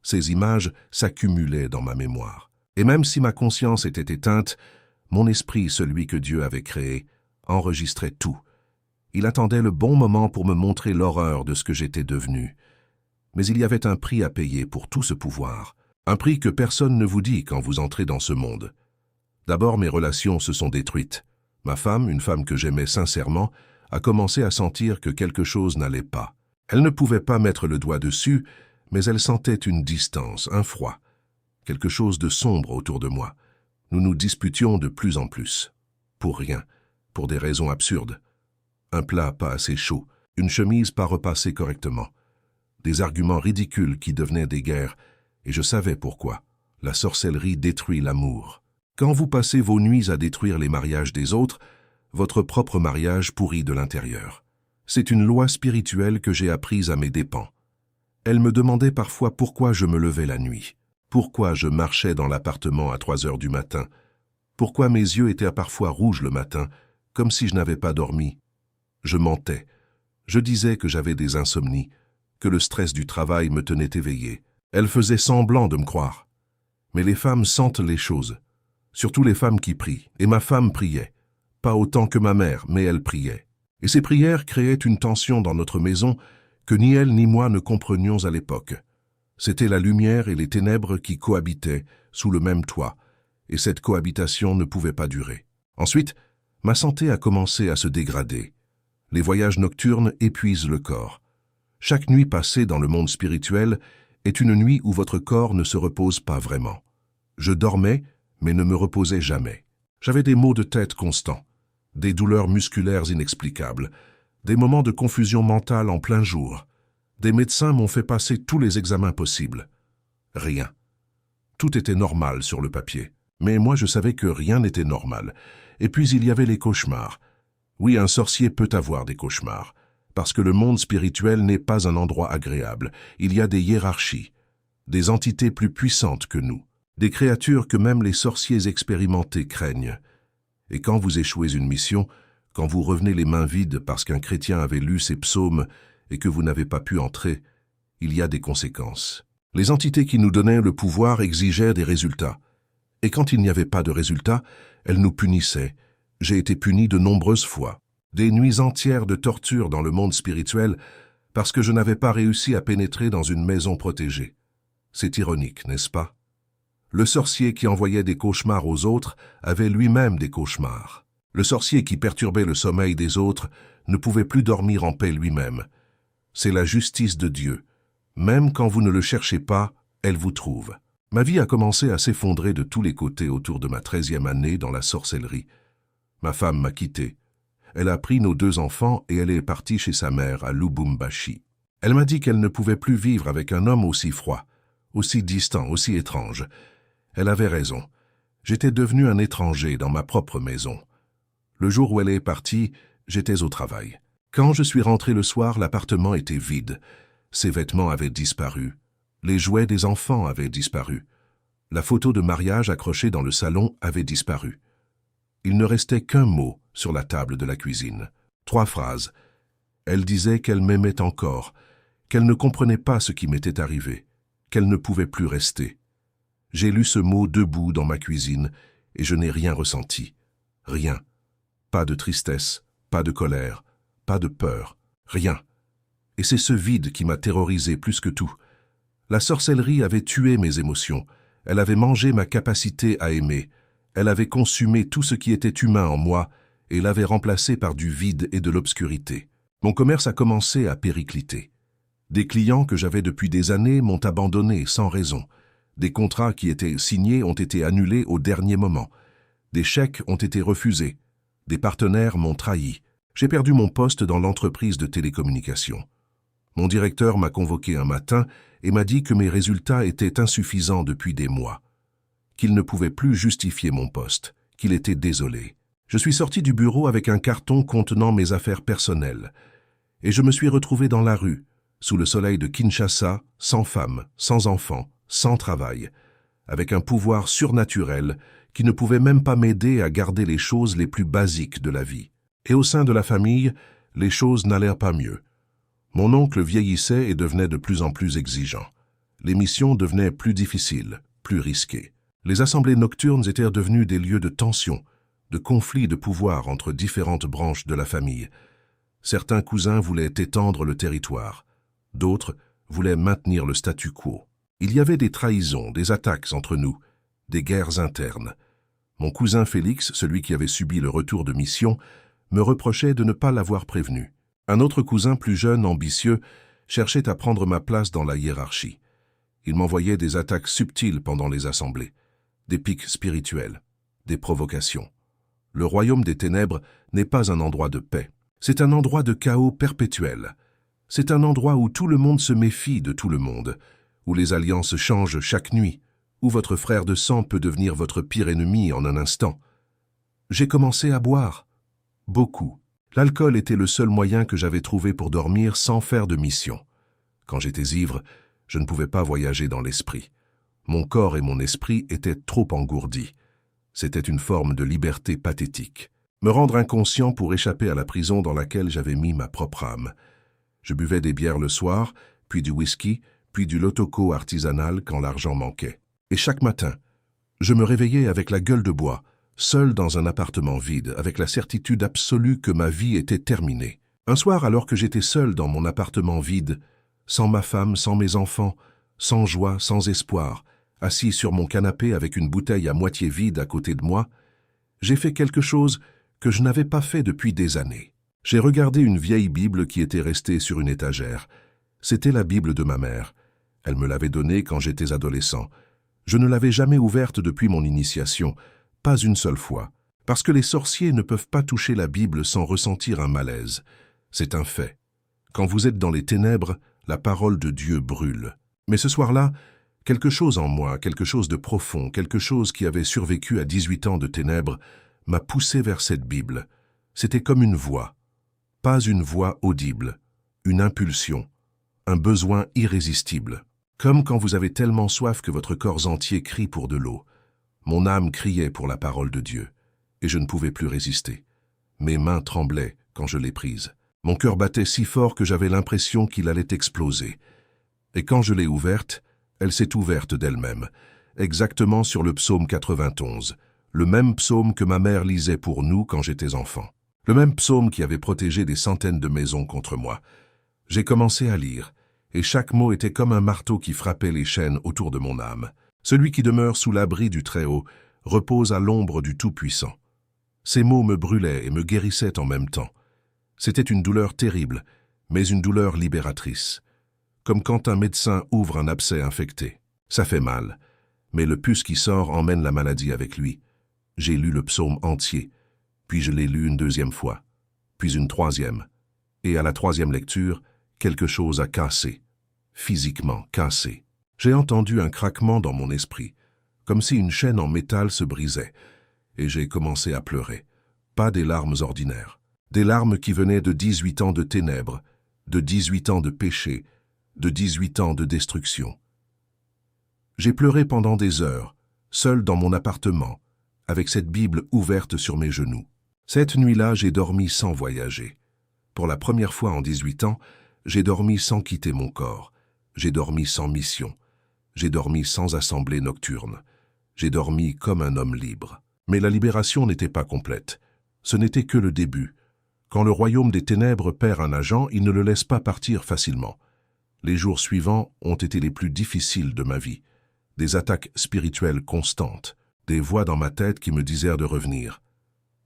Ces images s'accumulaient dans ma mémoire. Et même si ma conscience était éteinte, mon esprit, celui que Dieu avait créé, enregistrait tout. Il attendait le bon moment pour me montrer l'horreur de ce que j'étais devenu. Mais il y avait un prix à payer pour tout ce pouvoir. Un prix que personne ne vous dit quand vous entrez dans ce monde. D'abord, mes relations se sont détruites. Ma femme, une femme que j'aimais sincèrement, a commencé à sentir que quelque chose n'allait pas. Elle ne pouvait pas mettre le doigt dessus, mais elle sentait une distance, un froid. Quelque chose de sombre autour de moi. Nous nous disputions de plus en plus. Pour rien, pour des raisons absurdes. Un plat pas assez chaud, une chemise pas repassée correctement. Des arguments ridicules qui devenaient des guerres, et je savais pourquoi. La sorcellerie détruit l'amour. Quand vous passez vos nuits à détruire les mariages des autres, votre propre mariage pourrit de l'intérieur. C'est une loi spirituelle que j'ai apprise à mes dépens. Elle me demandait parfois pourquoi je me levais la nuit. Pourquoi je marchais dans l'appartement à 3 heures du matin? Pourquoi mes yeux étaient parfois rouges le matin, comme si je n'avais pas dormi? Je mentais. Je disais que j'avais des insomnies, que le stress du travail me tenait éveillé. Elle faisait semblant de me croire. Mais les femmes sentent les choses, surtout les femmes qui prient. Et ma femme priait. Pas autant que ma mère, mais elle priait. Et ces prières créaient une tension dans notre maison que ni elle ni moi ne comprenions à l'époque. C'était la lumière et les ténèbres qui cohabitaient sous le même toit, et cette cohabitation ne pouvait pas durer. Ensuite, ma santé a commencé à se dégrader. Les voyages nocturnes épuisent le corps. Chaque nuit passée dans le monde spirituel est une nuit où votre corps ne se repose pas vraiment. Je dormais, mais ne me reposais jamais. J'avais des maux de tête constants, des douleurs musculaires inexplicables, des moments de confusion mentale en plein jour. Des médecins m'ont fait passer tous les examens possibles. Rien. Tout était normal sur le papier. Mais moi je savais que rien n'était normal. Et puis il y avait les cauchemars. Oui, un sorcier peut avoir des cauchemars. Parce que le monde spirituel n'est pas un endroit agréable. Il y a des hiérarchies, des entités plus puissantes que nous, des créatures que même les sorciers expérimentés craignent. Et quand vous échouez une mission, quand vous revenez les mains vides parce qu'un chrétien avait lu ses psaumes et que vous n'avez pas pu entrer, il y a des conséquences. Les entités qui nous donnaient le pouvoir exigeaient des résultats. Et quand il n'y avait pas de résultats, elles nous punissaient. J'ai été puni de nombreuses fois. Des nuits entières de torture dans le monde spirituel parce que je n'avais pas réussi à pénétrer dans une maison protégée. C'est ironique, n'est-ce pas? Le sorcier qui envoyait des cauchemars aux autres avait lui-même des cauchemars. Le sorcier qui perturbait le sommeil des autres ne pouvait plus dormir en paix lui-même. C'est la justice de Dieu. Même quand vous ne le cherchez pas, elle vous trouve. Ma vie a commencé à s'effondrer de tous les côtés autour de ma 13e année dans la sorcellerie. Ma femme m'a quitté. Elle a pris nos 2 enfants et elle est partie chez sa mère à Lubumbashi. Elle m'a dit qu'elle ne pouvait plus vivre avec un homme aussi froid, aussi distant, aussi étrange. Elle avait raison. J'étais devenu un étranger dans ma propre maison. Le jour où elle est partie, j'étais au travail. Quand je suis rentré le soir, l'appartement était vide. Ses vêtements avaient disparu. Les jouets des enfants avaient disparu. La photo de mariage accrochée dans le salon avait disparu. Il ne restait qu'un mot sur la table de la cuisine. 3 phrases. Elle disait qu'elle m'aimait encore, qu'elle ne comprenait pas ce qui m'était arrivé, qu'elle ne pouvait plus rester. J'ai lu ce mot debout dans ma cuisine et je n'ai rien ressenti. Rien. Pas de tristesse, pas de colère, pas de peur, rien. Et c'est ce vide qui m'a terrorisé plus que tout. La sorcellerie avait tué mes émotions, elle avait mangé ma capacité à aimer, elle avait consumé tout ce qui était humain en moi et l'avait remplacé par du vide et de l'obscurité. Mon commerce a commencé à péricliter. Des clients que j'avais depuis des années m'ont abandonné sans raison. Des contrats qui étaient signés ont été annulés au dernier moment. Des chèques ont été refusés. Des partenaires m'ont trahi. J'ai perdu mon poste dans l'entreprise de télécommunications. Mon directeur m'a convoqué un matin et m'a dit que mes résultats étaient insuffisants depuis des mois, qu'il ne pouvait plus justifier mon poste, qu'il était désolé. Je suis sorti du bureau avec un carton contenant mes affaires personnelles et je me suis retrouvé dans la rue, sous le soleil de Kinshasa, sans femme, sans enfant, sans travail, avec un pouvoir surnaturel qui ne pouvait même pas m'aider à garder les choses les plus basiques de la vie. Et au sein de la famille, les choses n'allèrent pas mieux. Mon oncle vieillissait et devenait de plus en plus exigeant. Les missions devenaient plus difficiles, plus risquées. Les assemblées nocturnes étaient devenues des lieux de tension, de conflits de pouvoir entre différentes branches de la famille. Certains cousins voulaient étendre le territoire. D'autres voulaient maintenir le statu quo. Il y avait des trahisons, des attaques entre nous, des guerres internes. Mon cousin Félix, celui qui avait subi le retour de mission, me reprochait de ne pas l'avoir prévenu. Un autre cousin plus jeune, ambitieux, cherchait à prendre ma place dans la hiérarchie. Il m'envoyait des attaques subtiles pendant les assemblées, des pics spirituels, des provocations. Le royaume des ténèbres n'est pas un endroit de paix. C'est un endroit de chaos perpétuel. C'est un endroit où tout le monde se méfie de tout le monde, où les alliances changent chaque nuit, où votre frère de sang peut devenir votre pire ennemi en un instant. J'ai commencé à boire. Beaucoup. L'alcool était le seul moyen que j'avais trouvé pour dormir sans faire de mission. Quand j'étais ivre, je ne pouvais pas voyager dans l'esprit. Mon corps et mon esprit étaient trop engourdis. C'était une forme de liberté pathétique. Me rendre inconscient pour échapper à la prison dans laquelle j'avais mis ma propre âme. Je buvais des bières le soir, puis du whisky, puis du lotoco artisanal quand l'argent manquait. Et chaque matin, je me réveillais avec la gueule de bois, seul dans un appartement vide, avec la certitude absolue que ma vie était terminée. Un soir, alors que j'étais seul dans mon appartement vide, sans ma femme, sans mes enfants, sans joie, sans espoir, assis sur mon canapé avec une bouteille à moitié vide à côté de moi, j'ai fait quelque chose que je n'avais pas fait depuis des années. J'ai regardé une vieille Bible qui était restée sur une étagère. C'était la Bible de ma mère. Elle me l'avait donnée quand j'étais adolescent. Je ne l'avais jamais ouverte depuis mon initiation, pas une seule fois, parce que les sorciers ne peuvent pas toucher la Bible sans ressentir un malaise. C'est un fait. Quand vous êtes dans les ténèbres, la parole de Dieu brûle. Mais ce soir-là, quelque chose en moi, quelque chose de profond, quelque chose qui avait survécu à 18 ans de ténèbres, m'a poussé vers cette Bible. C'était comme une voix. Pas une voix audible, une impulsion, un besoin irrésistible. Comme quand vous avez tellement soif que votre corps entier crie pour de l'eau. Mon âme criait pour la parole de Dieu, et je ne pouvais plus résister. Mes mains tremblaient quand je l'ai prise. Mon cœur battait si fort que j'avais l'impression qu'il allait exploser. Et quand je l'ai ouverte, elle s'est ouverte d'elle-même, exactement sur le psaume 91, le même psaume que ma mère lisait pour nous quand j'étais enfant. Le même psaume qui avait protégé des centaines de maisons contre moi. J'ai commencé à lire, et chaque mot était comme un marteau qui frappait les chaînes autour de mon âme. Celui qui demeure sous l'abri du Très-Haut repose à l'ombre du Tout-Puissant. Ces mots me brûlaient et me guérissaient en même temps. C'était une douleur terrible, mais une douleur libératrice. Comme quand un médecin ouvre un abcès infecté. Ça fait mal, mais le pus qui sort emmène la maladie avec lui. J'ai lu le psaume entier, puis je l'ai lu une deuxième fois, puis une troisième. Et à la troisième lecture, quelque chose a cassé, physiquement cassé. J'ai entendu un craquement dans mon esprit, comme si une chaîne en métal se brisait, et j'ai commencé à pleurer. Pas des larmes ordinaires, des larmes qui venaient de 18 ans de ténèbres, de 18 ans de péché, de 18 ans de destruction. J'ai pleuré pendant des heures, seul dans mon appartement, avec cette Bible ouverte sur mes genoux. Cette nuit-là, j'ai dormi sans voyager. Pour la première fois en 18 ans, j'ai dormi sans quitter mon corps. J'ai dormi sans mission. J'ai dormi sans assemblée nocturne. J'ai dormi comme un homme libre. Mais la libération n'était pas complète. Ce n'était que le début. Quand le royaume des ténèbres perd un agent, il ne le laisse pas partir facilement. Les jours suivants ont été les plus difficiles de ma vie. Des attaques spirituelles constantes, des voix dans ma tête qui me disaient de revenir,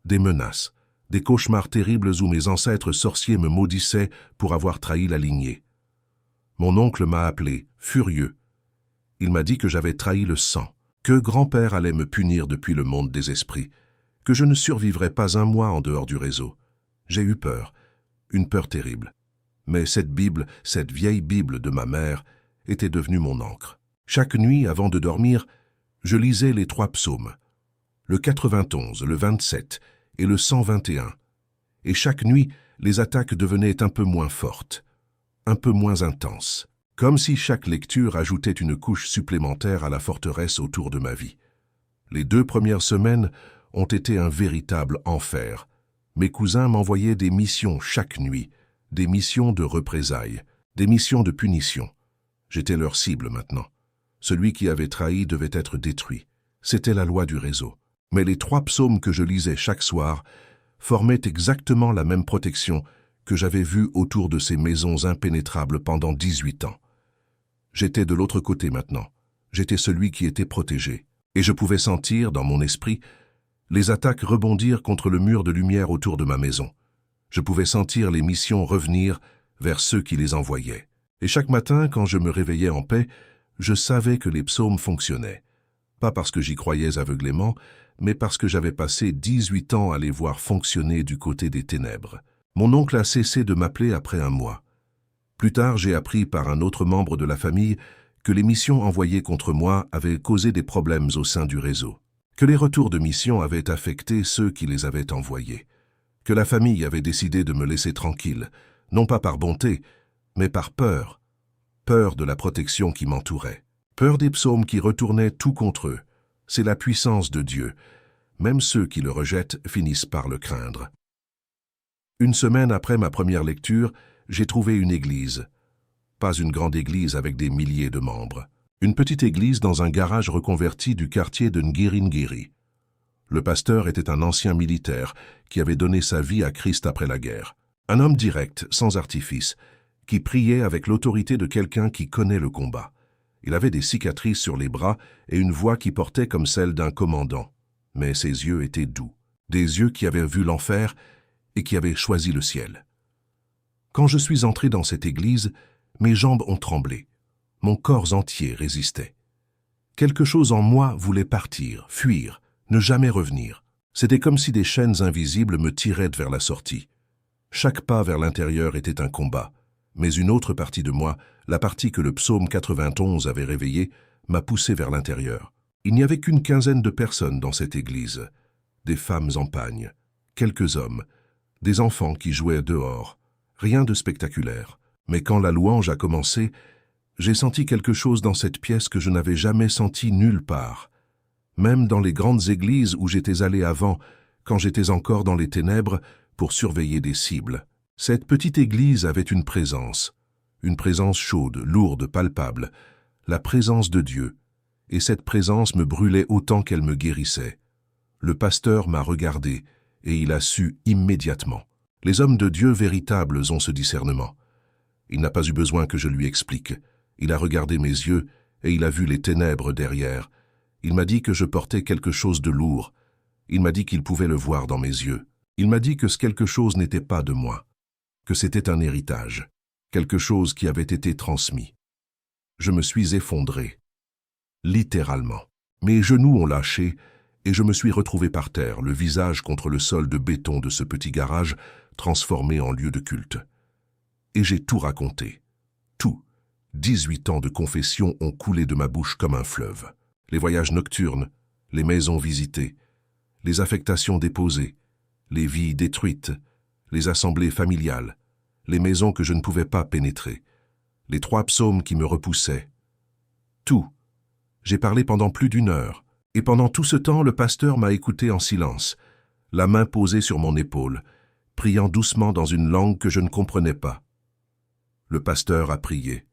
des menaces, des cauchemars terribles où mes ancêtres sorciers me maudissaient pour avoir trahi la lignée. Mon oncle m'a appelé, furieux. Il m'a dit que j'avais trahi le sang, que grand-père allait me punir depuis le monde des esprits, que je ne survivrais pas un mois en dehors du réseau. J'ai eu peur, une peur terrible. Mais cette Bible, cette vieille Bible de ma mère, était devenue mon encre. Chaque nuit, avant de dormir, je lisais les 3 psaumes, le 91, le 27 et le 121. Et chaque nuit, les attaques devenaient un peu moins fortes, un peu moins intenses, comme si chaque lecture ajoutait une couche supplémentaire à la forteresse autour de ma vie. Les 2 premières semaines ont été un véritable enfer. Mes cousins m'envoyaient des missions chaque nuit, des missions de représailles, des missions de punition. J'étais leur cible maintenant. Celui qui avait trahi devait être détruit. C'était la loi du réseau. Mais les 3 psaumes que je lisais chaque soir formaient exactement la même protection que j'avais vue autour de ces maisons impénétrables pendant 18 ans. J'étais de l'autre côté maintenant. J'étais celui qui était protégé. Et je pouvais sentir, dans mon esprit, les attaques rebondir contre le mur de lumière autour de ma maison. Je pouvais sentir les missions revenir vers ceux qui les envoyaient. Et chaque matin, quand je me réveillais en paix, je savais que les psaumes fonctionnaient. Pas parce que j'y croyais aveuglément, mais parce que j'avais passé 18 ans à les voir fonctionner du côté des ténèbres. Mon oncle a cessé de m'appeler après un mois. Plus tard, j'ai appris par un autre membre de la famille que les missions envoyées contre moi avaient causé des problèmes au sein du réseau, que les retours de missions avaient affecté ceux qui les avaient envoyés, que la famille avait décidé de me laisser tranquille, non pas par bonté, mais par peur. Peur de la protection qui m'entourait. Peur des psaumes qui retournaient tout contre eux. C'est la puissance de Dieu. Même ceux qui le rejettent finissent par le craindre. Une semaine après ma première lecture, j'ai trouvé une église. Pas une grande église avec des milliers de membres. Une petite église dans un garage reconverti du quartier de Ngiri-Ngiri. Le pasteur était un ancien militaire qui avait donné sa vie à Christ après la guerre. Un homme direct, sans artifice, qui priait avec l'autorité de quelqu'un qui connaît le combat. Il avait des cicatrices sur les bras et une voix qui portait comme celle d'un commandant. Mais ses yeux étaient doux, des yeux qui avaient vu l'enfer et qui avaient choisi le ciel. Quand je suis entré dans cette église, mes jambes ont tremblé. Mon corps entier résistait. Quelque chose en moi voulait partir, fuir, ne jamais revenir. C'était comme si des chaînes invisibles me tiraient vers la sortie. Chaque pas vers l'intérieur était un combat. Mais une autre partie de moi, la partie que le psaume 91 avait réveillée, m'a poussé vers l'intérieur. Il n'y avait qu'une quinzaine de personnes dans cette église. Des femmes en pagne, quelques hommes, des enfants qui jouaient dehors. Rien de spectaculaire. Mais quand la louange a commencé, j'ai senti quelque chose dans cette pièce que je n'avais jamais senti nulle part. Même dans les grandes églises où j'étais allé avant, quand j'étais encore dans les ténèbres, pour surveiller des cibles. Cette petite église avait une présence chaude, lourde, palpable, la présence de Dieu, et cette présence me brûlait autant qu'elle me guérissait. Le pasteur m'a regardé, et il a su immédiatement. Les hommes de Dieu véritables ont ce discernement. Il n'a pas eu besoin que je lui explique. Il a regardé mes yeux, et il a vu les ténèbres derrière. Il m'a dit que je portais quelque chose de lourd. Il m'a dit qu'il pouvait le voir dans mes yeux. Il m'a dit que ce quelque chose n'était pas de moi, que c'était un héritage, quelque chose qui avait été transmis. Je me suis effondré, littéralement. Mes genoux ont lâché et je me suis retrouvé par terre, le visage contre le sol de béton de ce petit garage transformé en lieu de culte. Et j'ai tout raconté. Tout. 18 ans de confession ont coulé de ma bouche comme un fleuve. Les voyages nocturnes, les maisons visitées, les affectations déposées, les vies détruites, les assemblées familiales, les maisons que je ne pouvais pas pénétrer, les 3 psaumes qui me repoussaient. Tout. J'ai parlé pendant plus d'1 heure, et pendant tout ce temps, le pasteur m'a écouté en silence, la main posée sur mon épaule, priant doucement dans une langue que je ne comprenais pas. Le pasteur a prié.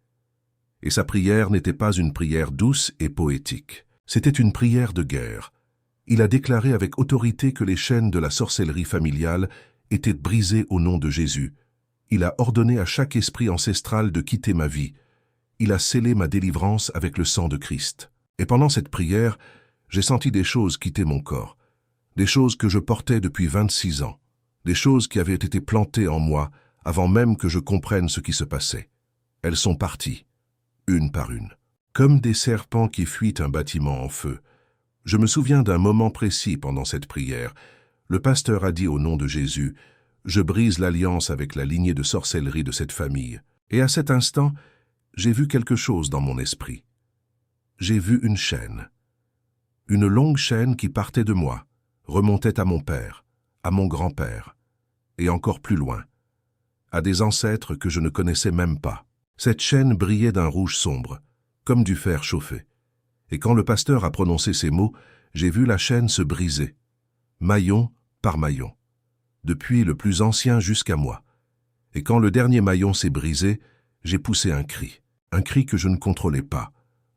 Et sa prière n'était pas une prière douce et poétique. C'était une prière de guerre. Il a déclaré avec autorité que les chaînes de la sorcellerie familiale étaient brisées au nom de Jésus. Il a ordonné à chaque esprit ancestral de quitter ma vie. Il a scellé ma délivrance avec le sang de Christ. Et pendant cette prière, j'ai senti des choses quitter mon corps. Des choses que je portais depuis 26 ans. Des choses qui avaient été plantées en moi avant même que je comprenne ce qui se passait. Elles sont parties, une par une, comme des serpents qui fuient un bâtiment en feu. Je me souviens d'un moment précis pendant cette prière. Le pasteur a dit au nom de Jésus, « Je brise l'alliance avec la lignée de sorcellerie de cette famille. » Et à cet instant, j'ai vu quelque chose dans mon esprit. J'ai vu une chaîne. Une longue chaîne qui partait de moi, remontait à mon père, à mon grand-père, et encore plus loin, à des ancêtres que je ne connaissais même pas. Cette chaîne brillait d'un rouge sombre, comme du fer chauffé. Et quand le pasteur a prononcé ces mots, j'ai vu la chaîne se briser, maillon par maillon, depuis le plus ancien jusqu'à moi. Et quand le dernier maillon s'est brisé, j'ai poussé un cri que je ne contrôlais pas,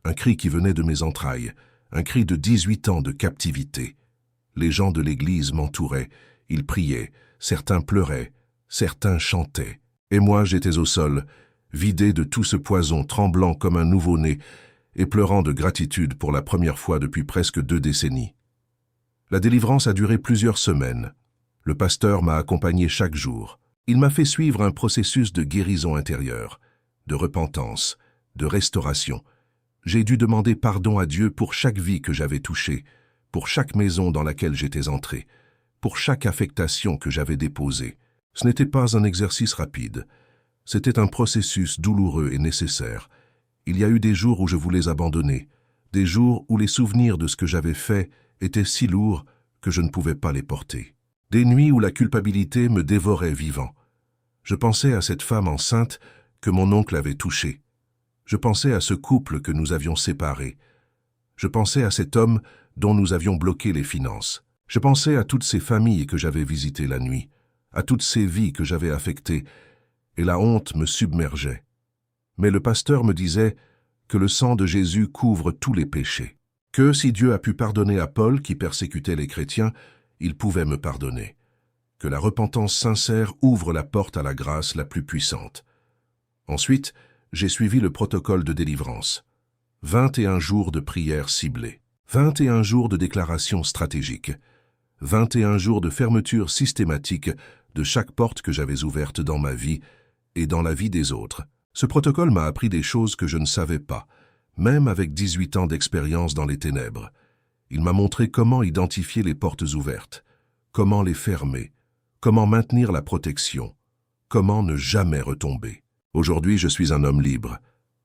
un cri qui venait de mes entrailles, un cri de 18 ans de captivité. Les gens de l'église m'entouraient, ils priaient, certains pleuraient, certains chantaient. Et moi j'étais au sol, vidé de tout ce poison, tremblant comme un nouveau-né, et pleurant de gratitude pour la première fois depuis presque 2 décennies. La délivrance a duré plusieurs semaines. Le pasteur m'a accompagné chaque jour. Il m'a fait suivre un processus de guérison intérieure, de repentance, de restauration. J'ai dû demander pardon à Dieu pour chaque vie que j'avais touchée, pour chaque maison dans laquelle j'étais entré, pour chaque affectation que j'avais déposée. Ce n'était pas un exercice rapide. C'était un processus douloureux et nécessaire. Il y a eu des jours où je voulais abandonner, des jours où les souvenirs de ce que j'avais fait étaient si lourds que je ne pouvais pas les porter. Des nuits où la culpabilité me dévorait vivant. Je pensais à cette femme enceinte que mon oncle avait touchée. Je pensais à ce couple que nous avions séparé. Je pensais à cet homme dont nous avions bloqué les finances. Je pensais à toutes ces familles que j'avais visitées la nuit, à toutes ces vies que j'avais affectées, et la honte me submergeait. Mais le pasteur me disait que le sang de Jésus couvre tous les péchés, que si Dieu a pu pardonner à Paul qui persécutait les chrétiens, il pouvait me pardonner, que la repentance sincère ouvre la porte à la grâce la plus puissante. Ensuite, j'ai suivi le protocole de délivrance. 21 jours de prière ciblée, 21 jours de déclaration stratégique, 21 jours de fermeture systématique de chaque porte que j'avais ouverte dans ma vie et dans la vie des autres. Ce protocole m'a appris des choses que je ne savais pas, même avec 18 ans d'expérience dans les ténèbres. Il m'a montré comment identifier les portes ouvertes, comment les fermer, comment maintenir la protection, comment ne jamais retomber. Aujourd'hui, je suis un homme libre,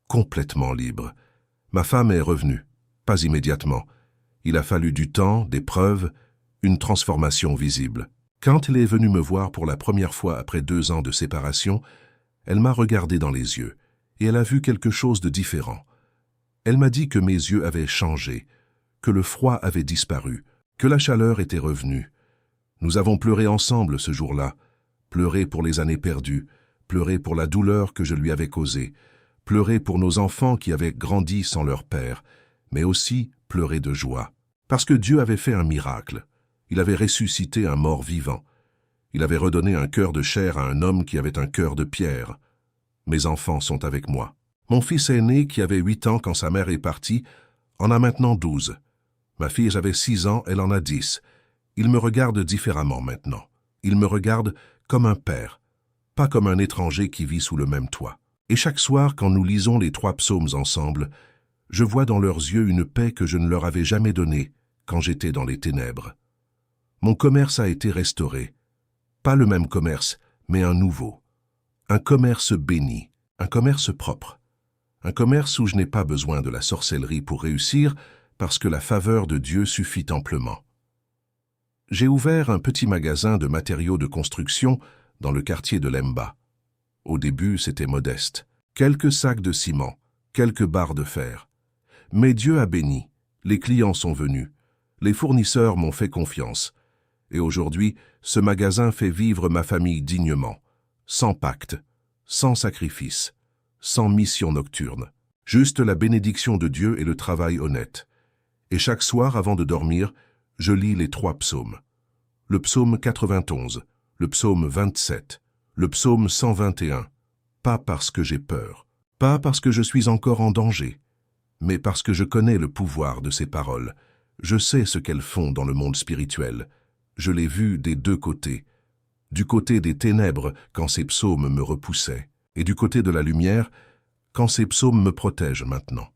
complètement libre. Ma femme est revenue, pas immédiatement. Il a fallu du temps, des preuves, une transformation visible. Quand elle est venue me voir pour la première fois après 2 ans de séparation, elle m'a regardé dans les yeux et elle a vu quelque chose de différent. Elle m'a dit que mes yeux avaient changé, que le froid avait disparu, que la chaleur était revenue. Nous avons pleuré ensemble ce jour-là, pleuré pour les années perdues, pleuré pour la douleur que je lui avais causée, pleuré pour nos enfants qui avaient grandi sans leur père, mais aussi pleuré de joie. Parce que Dieu avait fait un miracle. Il avait ressuscité un mort vivant. Il avait redonné un cœur de chair à un homme qui avait un cœur de pierre. Mes enfants sont avec moi. Mon fils aîné, qui avait 8 ans quand sa mère est partie, en a maintenant 12. Ma fille avait 6 ans, elle en a 10. Il me regarde différemment maintenant. Il me regarde comme un père, pas comme un étranger qui vit sous le même toit. Et chaque soir, quand nous lisons les 3 psaumes ensemble, je vois dans leurs yeux une paix que je ne leur avais jamais donnée quand j'étais dans les ténèbres. Mon commerce a été restauré. Pas le même commerce, mais un nouveau. Un commerce béni, un commerce propre. Un commerce où je n'ai pas besoin de la sorcellerie pour réussir parce que la faveur de Dieu suffit amplement. J'ai ouvert un petit magasin de matériaux de construction dans le quartier de Lemba. Au début, c'était modeste. Quelques sacs de ciment, quelques barres de fer. Mais Dieu a béni. Les clients sont venus. Les fournisseurs m'ont fait confiance. Et aujourd'hui, ce magasin fait vivre ma famille dignement, sans pacte, sans sacrifice, sans mission nocturne. Juste la bénédiction de Dieu et le travail honnête. Et chaque soir, avant de dormir, je lis les 3 psaumes. Le psaume 91, le psaume 27, le psaume 121. Pas parce que j'ai peur, pas parce que je suis encore en danger, mais parce que je connais le pouvoir de ces paroles. Je sais ce qu'elles font dans le monde spirituel. Je l'ai vu des 2 côtés. Du côté des ténèbres, quand ces psaumes me repoussaient, et du côté de la lumière, quand ces psaumes me protègent maintenant.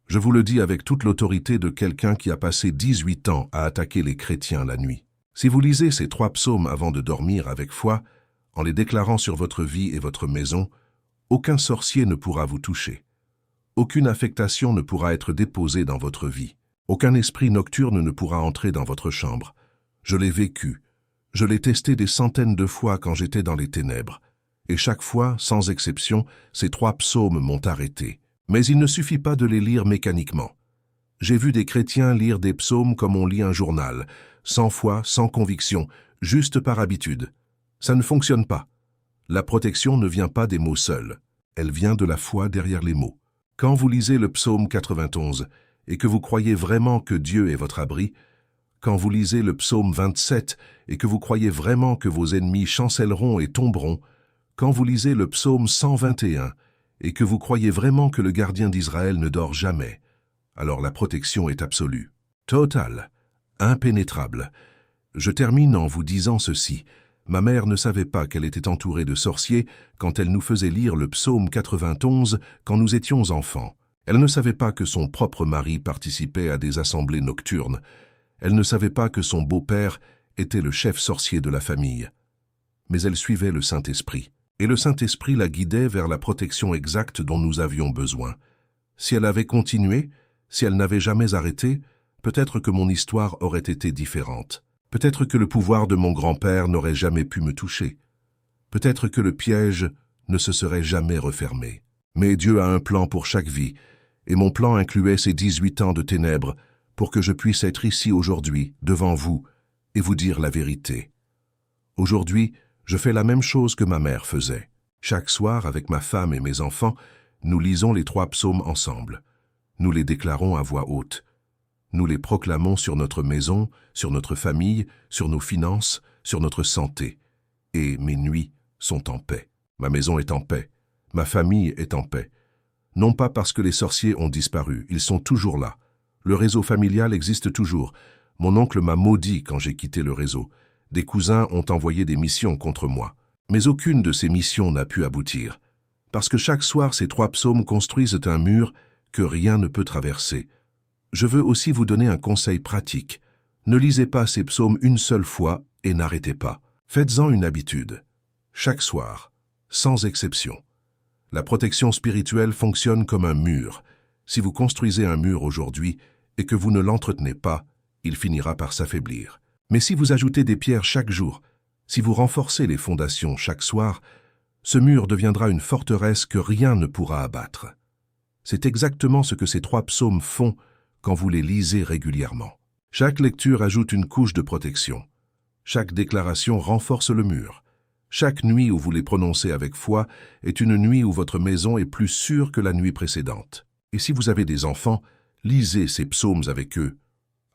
Je vous le dis avec toute l'autorité de quelqu'un qui a passé 18 ans à attaquer les chrétiens la nuit. Si vous lisez ces 3 psaumes avant de dormir avec foi, en les déclarant sur votre vie et votre maison, aucun sorcier ne pourra vous toucher. Aucune affectation ne pourra être déposée dans votre vie. Aucun esprit nocturne ne pourra entrer dans votre chambre. Je l'ai vécu. Je l'ai testé des centaines de fois quand j'étais dans les ténèbres. Et chaque fois, sans exception, ces 3 psaumes m'ont arrêté. Mais il ne suffit pas de les lire mécaniquement. J'ai vu des chrétiens lire des psaumes comme on lit un journal, sans foi, sans conviction, juste par habitude. Ça ne fonctionne pas. La protection ne vient pas des mots seuls. Elle vient de la foi derrière les mots. Quand vous lisez le psaume 91 et que vous croyez vraiment que Dieu est votre abri, quand vous lisez le psaume 27 et que vous croyez vraiment que vos ennemis chancelleront et tomberont, quand vous lisez le psaume 121 et que vous croyez vraiment que le gardien d'Israël ne dort jamais, alors la protection est absolue, totale, impénétrable. Je termine en vous disant ceci. Ma mère ne savait pas qu'elle était entourée de sorciers quand elle nous faisait lire le psaume 91 quand nous étions enfants. Elle ne savait pas que son propre mari participait à des assemblées nocturnes. Elle ne savait pas que son beau-père était le chef sorcier de la famille. Mais elle suivait le Saint-Esprit. Et le Saint-Esprit la guidait vers la protection exacte dont nous avions besoin. Si elle avait continué, si elle n'avait jamais arrêté, peut-être que mon histoire aurait été différente. Peut-être que le pouvoir de mon grand-père n'aurait jamais pu me toucher. Peut-être que le piège ne se serait jamais refermé. Mais Dieu a un plan pour chaque vie, et mon plan incluait ces 18 ans de ténèbres pour que je puisse être ici aujourd'hui, devant vous, et vous dire la vérité. Aujourd'hui, je fais la même chose que ma mère faisait. Chaque soir, avec ma femme et mes enfants, nous lisons les 3 psaumes ensemble. Nous les déclarons à voix haute. Nous les proclamons sur notre maison, sur notre famille, sur nos finances, sur notre santé. Et mes nuits sont en paix. Ma maison est en paix. Ma famille est en paix. Non pas parce que les sorciers ont disparu, ils sont toujours là. Le réseau familial existe toujours. Mon oncle m'a maudit quand j'ai quitté le réseau. Des cousins ont envoyé des missions contre moi. Mais aucune de ces missions n'a pu aboutir. Parce que chaque soir, ces 3 psaumes construisent un mur que rien ne peut traverser. Je veux aussi vous donner un conseil pratique. Ne lisez pas ces psaumes une seule fois et n'arrêtez pas. Faites-en une habitude. Chaque soir, sans exception. La protection spirituelle fonctionne comme un mur. Si vous construisez un mur aujourd'hui et que vous ne l'entretenez pas, il finira par s'affaiblir. Mais si vous ajoutez des pierres chaque jour, si vous renforcez les fondations chaque soir, ce mur deviendra une forteresse que rien ne pourra abattre. C'est exactement ce que ces 3 psaumes font quand vous les lisez régulièrement. Chaque lecture ajoute une couche de protection. Chaque déclaration renforce le mur. Chaque nuit où vous les prononcez avec foi est une nuit où votre maison est plus sûre que la nuit précédente. Et si vous avez des enfants, lisez ces psaumes avec eux.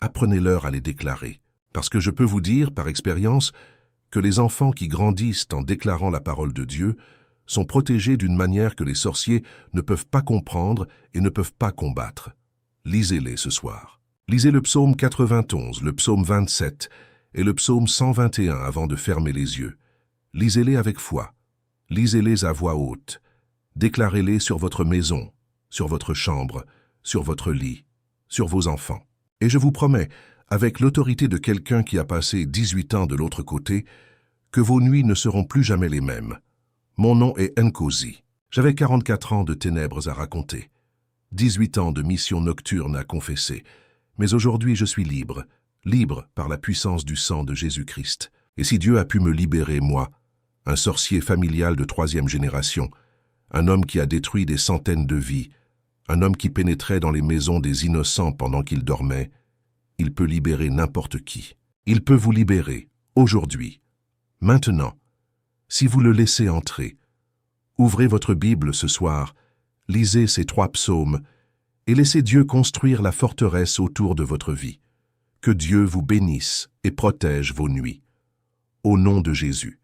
Apprenez-leur à les déclarer. Parce que je peux vous dire, par expérience, que les enfants qui grandissent en déclarant la parole de Dieu sont protégés d'une manière que les sorciers ne peuvent pas comprendre et ne peuvent pas combattre. Lisez-les ce soir. Lisez le psaume 91, le psaume 27 et le psaume 121 avant de fermer les yeux. Lisez-les avec foi. Lisez-les à voix haute. Déclarez-les sur votre maison, sur votre chambre, sur votre lit, sur vos enfants. Et je vous promets, avec l'autorité de quelqu'un qui a passé 18 ans de l'autre côté, que vos nuits ne seront plus jamais les mêmes. Mon nom est Nkosi. J'avais 44 ans de ténèbres à raconter. 18 ans de mission nocturne à confesser. Mais aujourd'hui, je suis libre, libre par la puissance du sang de Jésus-Christ. Et si Dieu a pu me libérer, moi, un sorcier familial de 3e génération, un homme qui a détruit des centaines de vies, un homme qui pénétrait dans les maisons des innocents pendant qu'ils dormaient, il peut libérer n'importe qui. Il peut vous libérer, aujourd'hui, maintenant, si vous le laissez entrer. Ouvrez votre Bible ce soir, lisez ces 3 psaumes et laissez Dieu construire la forteresse autour de votre vie. Que Dieu vous bénisse et protège vos nuits. Au nom de Jésus.